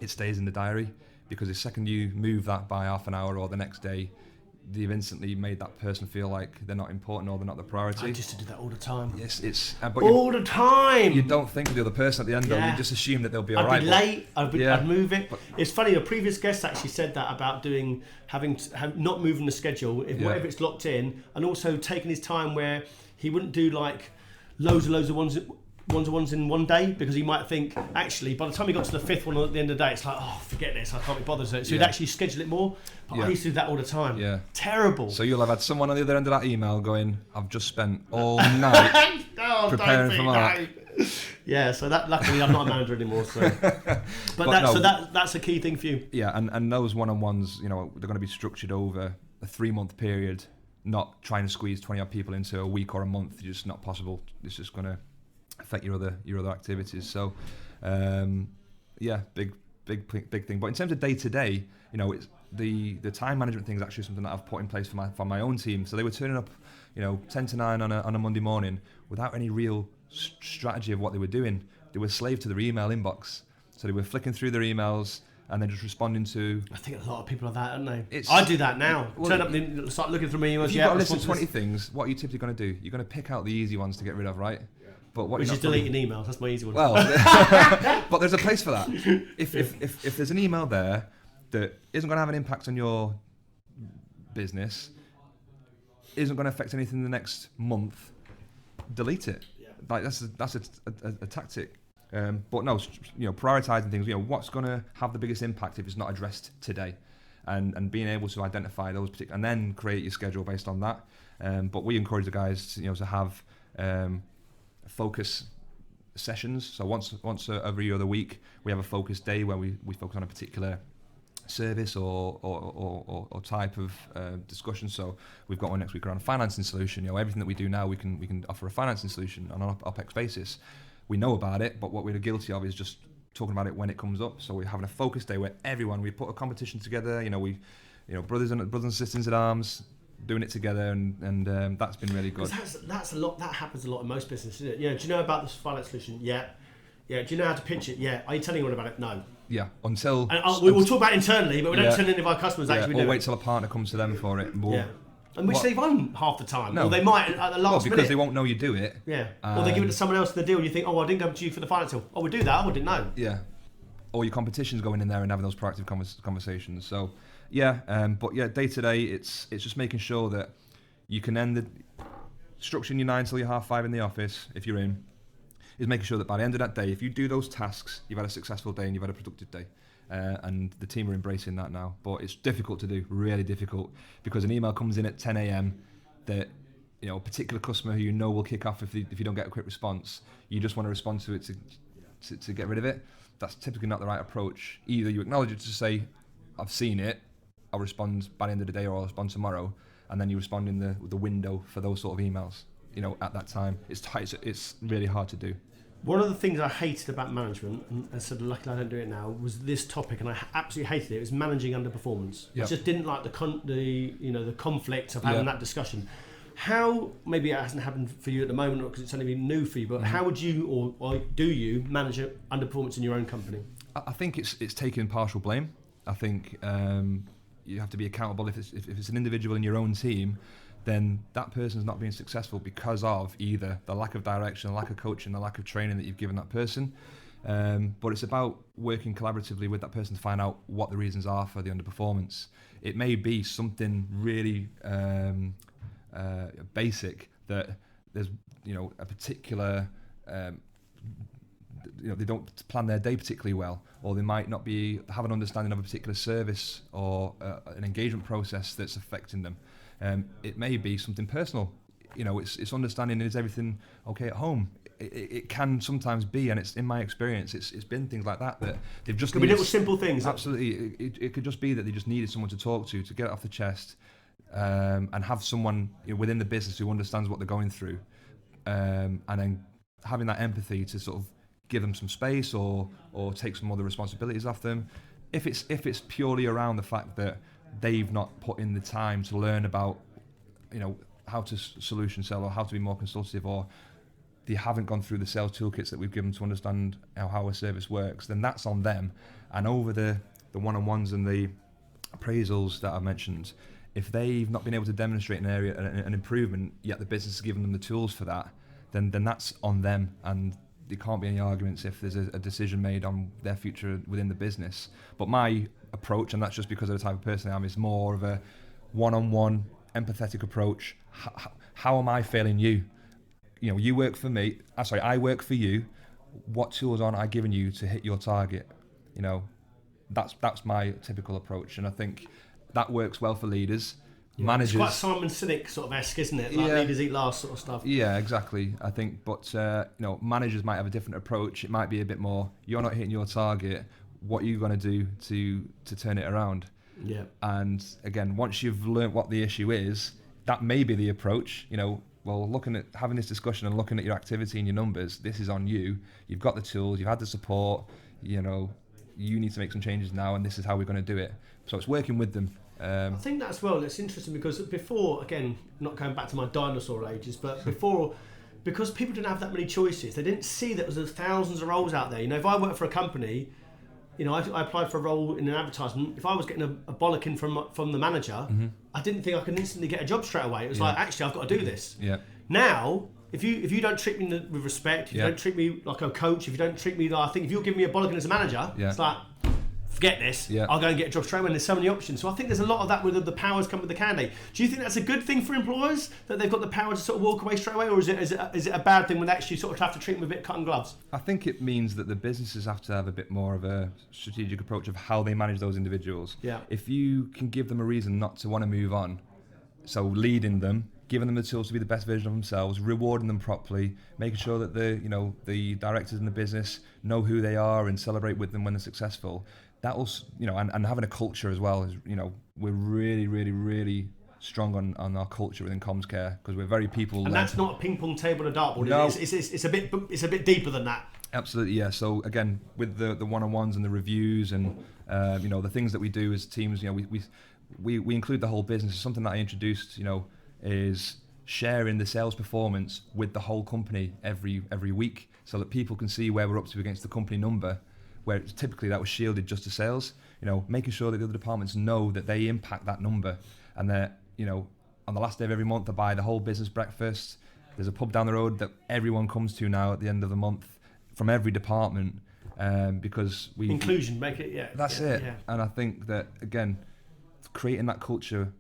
it stays in the diary, because the second you move that by half an hour or the next day, you've instantly made that person feel like they're not important or they're not the priority. I used to do that all the time. Yes, but all the time. You don't think of the other person at the end though. You just assume that they'll be alright. I'd be late. I'd move it. It's funny. A previous guest actually said that about not moving the schedule whatever it's locked in, and also taking his time where he wouldn't do like loads of ones one-to-ones in one day, because he might think, actually, by the time he got to the fifth one at the end of the day, it's like, oh, forget this, I can't be bothered. So he'd actually schedule it more. But I used to do that all the time. Yeah. Terrible. So you'll have had someone on the other end of that email going, I've just spent all night preparing for Mark. Yeah, so that luckily I'm not a manager anymore. So, that's a key thing for you. Yeah, and those one-on-ones, they're going to be structured over a 3-month period, not trying to squeeze 20 odd people into a week or a month. It's just not possible. It's just going to affect your other activities. So, big thing. But in terms of day to day, it's the time management thing is actually something that I've put in place for my own team. So they were turning up, 10 to 9 on a Monday morning without any real strategy of what they were doing. They were slave to their email inbox. So they were flicking through their emails and then just responding to... I think a lot of people are that, aren't they? I do that now. Turn up and start looking through my emails. If you've got a list of 20 things, what are you typically going to do? You're going to pick out the easy ones to get rid of, right? Yeah. But which is deleting emails. That's my easy one. Well, but there's a place for that. If there's an email there that isn't going to have an impact on your business, isn't going to affect anything in the next month, delete it. Yeah. Like that's a tactic. But no, prioritizing things. What's going to have the biggest impact if it's not addressed today, and being able to identify those particular, and then create your schedule based on that. But we encourage the guys, to have focus sessions. So once every other week, we have a focus day where we focus on a particular service or type of discussion. So we've got one next week around a financing solution. Everything that we do now, we can offer a financing solution on an OPEX basis. We know about it, but what we're guilty of is just talking about it when it comes up. So we're having a focus day where we put a competition together. Brothers and sisters in arms, doing it together, and that's been really good. That's a lot. That happens a lot in most businesses, isn't it? Do you know about this finance solution? Yeah. Do you know how to pitch it? Yeah. Are you telling anyone about it? No. Yeah. Until we will talk about it internally, but we don't tell any of our customers actually. Or wait till a partner comes to them for it. And which they won't half the time. No. Or they might at the last minute. Because they won't know you do it. Yeah. Or they give it to someone else for the deal and you think, I didn't come to you for the finance deal. Oh, we do that. I didn't know. Yeah. Or your competition's going in there and having those proactive conversations. So, day to day, it's just making sure that you can end the structuring your 9 till your 5:30 in the office, if you're in, is making sure that by the end of that day, if you do those tasks, you've had a successful day and you've had a productive day. And the team are embracing that now, but it's difficult to do, really difficult, because an email comes in at 10 a.m. that a particular customer who will kick off if you don't get a quick response. You just want to respond to it to get rid of it. That's typically not the right approach. Either you acknowledge it to say, I've seen it, I'll respond by the end of the day, or I'll respond tomorrow, and then you respond in the window for those sort of emails. At that time, it's really hard to do. One of the things I hated about management, and I said luckily I don't do it now, was this topic, and I absolutely hated it. It was managing underperformance. Yep. I just didn't like the conflict of having that discussion. How, maybe it hasn't happened for you at the moment because it's only been new for you, but how would you or do you manage underperformance in your own company? I think it's taking partial blame. I think you have to be accountable. If it's an individual in your own team, then that person's not being successful because of either the lack of direction, the lack of coaching, the lack of training that you've given that person. But it's about working collaboratively with that person to find out what the reasons are for the underperformance. It may be something really basic, that there's a particular they don't plan their day particularly well, or they might not have an understanding of a particular service or an engagement process that's affecting them. It may be something personal. It's understanding, is everything okay at home? It can sometimes be, and it's in my experience, it's been things like that they've just could be little simple things. Absolutely, it could just be that they just needed someone to talk to get it off the chest, and have someone within the business who understands what they're going through, and then having that empathy to sort of give them some space or take some other responsibilities off them. If it's purely around the fact that they've not put in the time to learn about, how to solution sell or how to be more consultative, or they haven't gone through the sales toolkits that we've given to understand how a service works, then that's on them. And over the one-on-ones and the appraisals that I mentioned, if they've not been able to demonstrate an improvement, yet the business has given them the tools for that, then that's on them. And there can't be any arguments if there's a decision made on their future within the business. But my approach, and that's just because of the type of person I am, is more of a one-on-one empathetic approach. How am I failing you? you work for me. I work for you. What tools aren't I giving you to hit your target? That's my typical approach, and I think that works well for leaders. Managers, it's quite Simon Sinek sort of esque, isn't it? Like leaders eat last sort of stuff. Yeah, exactly. I think, but managers might have a different approach. It might be a bit more, you're not hitting your target. What are you going to do to turn it around? Yeah. And again, once you've learnt what the issue is, that may be the approach. Looking at having this discussion and looking at your activity and your numbers, this is on you. You've got the tools, you've had the support. You need to make some changes now, and this is how we're going to do it. So it's working with them. I think that's it's interesting because before, again, not going back to my dinosaur ages, but before, because people didn't have that many choices, they didn't see that there was thousands of roles out there. If I worked for a company, I applied for a role in an advertisement. If I was getting a bollocking from the manager, I didn't think I could instantly get a job straight away. It was like, actually, I've got to do this. Yeah. Now, if you don't treat me with respect, if you don't treat me like a coach, if you don't treat me like, I think if you're giving me a bollocking as a manager, it's like, forget this, I'll go and get a job straight away. There's so many options. So I think there's a lot of that where the powers come with the candidate. Do you think that's a good thing for employers, that they've got the power to sort of walk away straight away, or is it a bad thing when they actually sort of have to treat them with a bit of cotton gloves? I think it means that the businesses have to have a bit more of a strategic approach of how they manage those individuals. Yeah. If you can give them a reason not to want to move on, so leading them, giving them the tools to be the best version of themselves, rewarding them properly, making sure that the directors in the business know who they are and celebrate with them when they're successful. That will, and having a culture as well is, we're really, really, really strong on our culture within Comscare because we're very people-led. And that's not a ping pong table and a dartboard. No. It's a bit deeper than that. Absolutely, yeah. So again, with the one-on-ones and the reviews and the things that we do as teams, we include the whole business. Something that I introduced, is sharing the sales performance with the whole company every week, so that people can see where we're up to against the company number. Where typically that was shielded just to sales, making sure that the other departments know that they impact that number, and that on the last day of every month they buy the whole business breakfast. There's a pub down the road that everyone comes to now at the end of the month from every department, because we inclusion make it that's it. And I think that again, creating that culture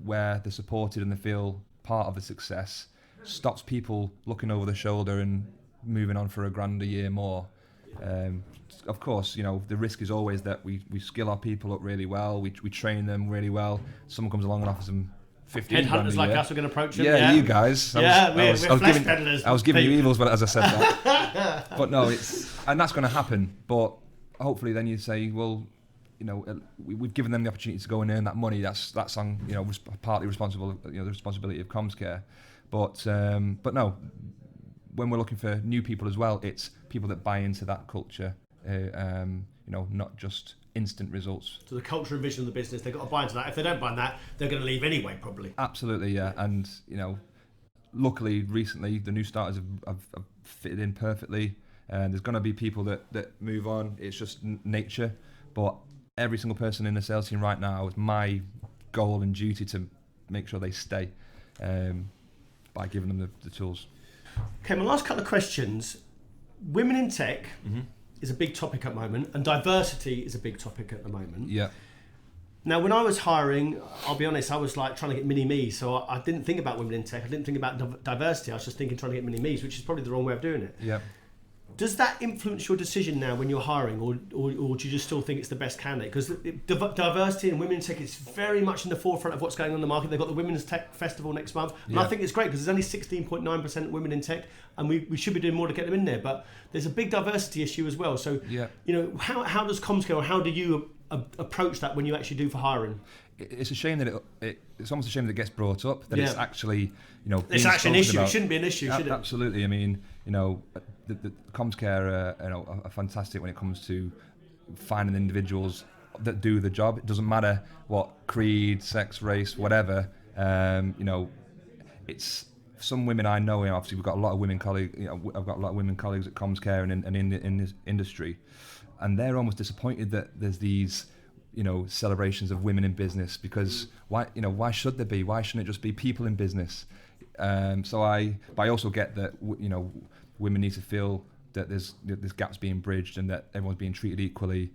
where they're supported and they feel part of the success stops people looking over the shoulder and moving on for a grand a year more. Of course, the risk is always that we skill our people up really well, we train them really well. Someone comes along and offers them 15 grand a year. Headhunters like us are going to approach them. Yeah, you guys. We're flesh peddlers. I was giving you evils as I said that. But no, and that's going to happen. But hopefully then you say, well, we've given them the opportunity to go and earn that money. That's on partly responsible, the responsibility of Comscare. But no, when we're looking for new people as well, it's people that buy into that culture, not just instant results. So the culture and vision of the business, they've got to buy into that. If they don't buy into that, they're going to leave anyway, probably. Absolutely, yeah. And, luckily, recently, the new starters have fitted in perfectly. And there's going to be people that move on. It's just nature. But every single person in the sales team right now, is my goal and duty to make sure they stay by giving them the tools. Okay, my last couple of questions. Women in tech is a big topic at the moment, and diversity is a big topic at the moment. Yeah. Now, when I was hiring, I'll be honest, I was like trying to get mini-me, so I didn't think about women in tech. I didn't think about diversity. I was just thinking trying to get mini-me's, which is probably the wrong way of doing it. Yeah. Does that influence your decision now when you're hiring, or do you just still think it's the best candidate? Because diversity and women in tech is very much in the forefront of what's going on in the market. They've got the Women's Tech Festival next month, and I think it's great because there's only 16.9% women in tech, and we should be doing more to get them in there. But there's a big diversity issue as well. So, how does Comscare, or how do you approach that when you actually do for hiring? It's a shame that it's almost a shame that it gets brought up, that it's actually, it's actually an issue. About. It shouldn't be an issue, should it? Absolutely. I mean, the Comscare are fantastic when it comes to finding individuals that do the job. It doesn't matter what creed, sex, race, whatever. It's some women I know. Obviously, we've got a lot of women colleagues. I've got a lot of women colleagues at Comscare and in this industry, and they're almost disappointed that there's these celebrations of women in business, because why should there be? Why shouldn't it just be people in business? But I also get that women need to feel that there's gaps being bridged and that everyone's being treated equally.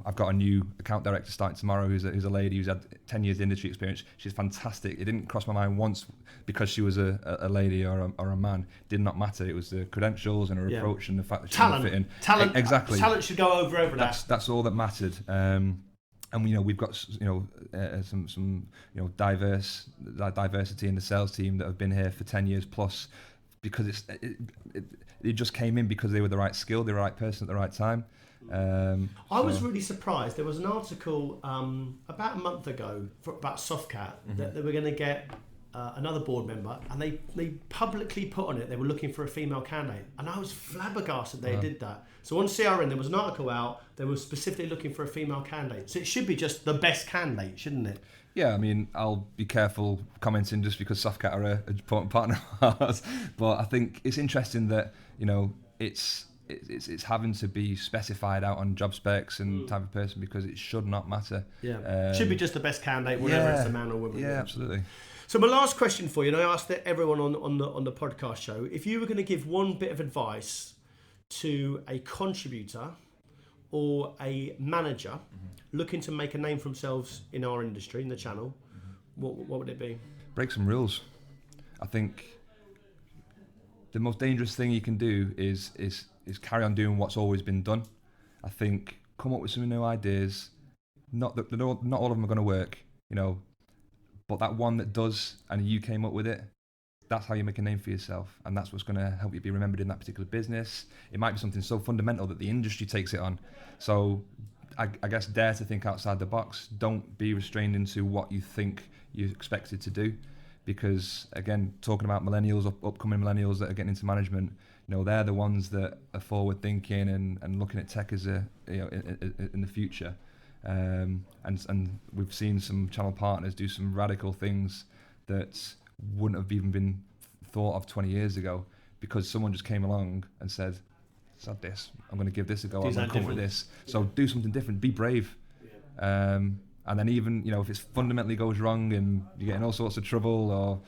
I've got a new account director starting tomorrow who's a lady who's had 10 years industry experience. She's fantastic. It didn't cross my mind once because she was a lady or a man. It did not matter. It was the credentials and her approach and the fact that she didn't fit in. Talent, exactly. Talent should go over that. That's all that mattered. And we've got some diversity in the sales team that have been here for 10 years plus, because it just came in because they were the right skill, the right person at the right time. I was really surprised. There was an article about a month ago about Softcat that they were going to get another board member, and they publicly put on it they were looking for a female candidate, and I was flabbergasted they did that. So on CRN there was an article out, they were specifically looking for a female candidate, so it should be just the best candidate, shouldn't it? Yeah, I mean, I'll be careful commenting just because Softcat are an important partner of ours, but I think it's interesting that it's having to be specified out on job specs and type of person, because it should not matter. Yeah, should be just the best candidate, whether it's a man or woman. Yeah, absolutely. So my last question for you, and I asked everyone on the podcast show, if you were going to give one bit of advice to a contributor or a manager looking to make a name for themselves in our industry, in the channel, what would it be? Break some rules. I think the most dangerous thing you can do is carry on doing what's always been done. I think come up with some new ideas. Not all of them are going to work, but that one that does, and you came up with it, that's how you make a name for yourself, and that's what's going to help you be remembered in that particular business. It might be something so fundamental that the industry takes it on. So I guess dare to think outside the box. Don't be restrained into what you think you're expected to do, because again, talking about millennials, upcoming millennials that are getting into management, they're the ones that are forward thinking and looking at tech as in the future. And we've seen some channel partners do some radical things that wouldn't have even been thought of 20 years ago, because someone just came along and said, "Sod this, I'm going to give this a go, I'm going to come with this." So do something different, be brave. And then even, if it fundamentally goes wrong and you get in all sorts of trouble,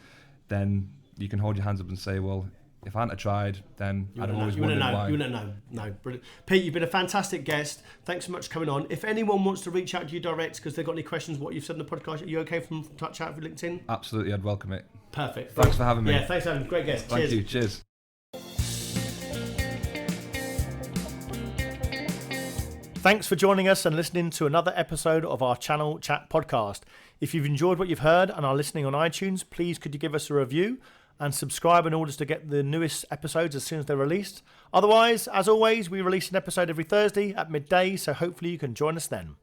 then you can hold your hands up and say, well, if I hadn't tried, then I'd have always wondered why. You wouldn't know. No, brilliant. Pete, you've been a fantastic guest. Thanks so much for coming on. If anyone wants to reach out to you direct because they've got any questions, what you've said in the podcast, are you okay from touch out for LinkedIn? Absolutely, I'd welcome it. Perfect. Thanks for having me. Yeah, thanks for having me. Great guest. Thank you. Cheers. Thanks for joining us and listening to another episode of our Channel Chat podcast. If you've enjoyed what you've heard and are listening on iTunes, please could you give us a review and subscribe in order to get the newest episodes as soon as they're released. Otherwise, as always, we release an episode every Thursday at midday, so hopefully you can join us then.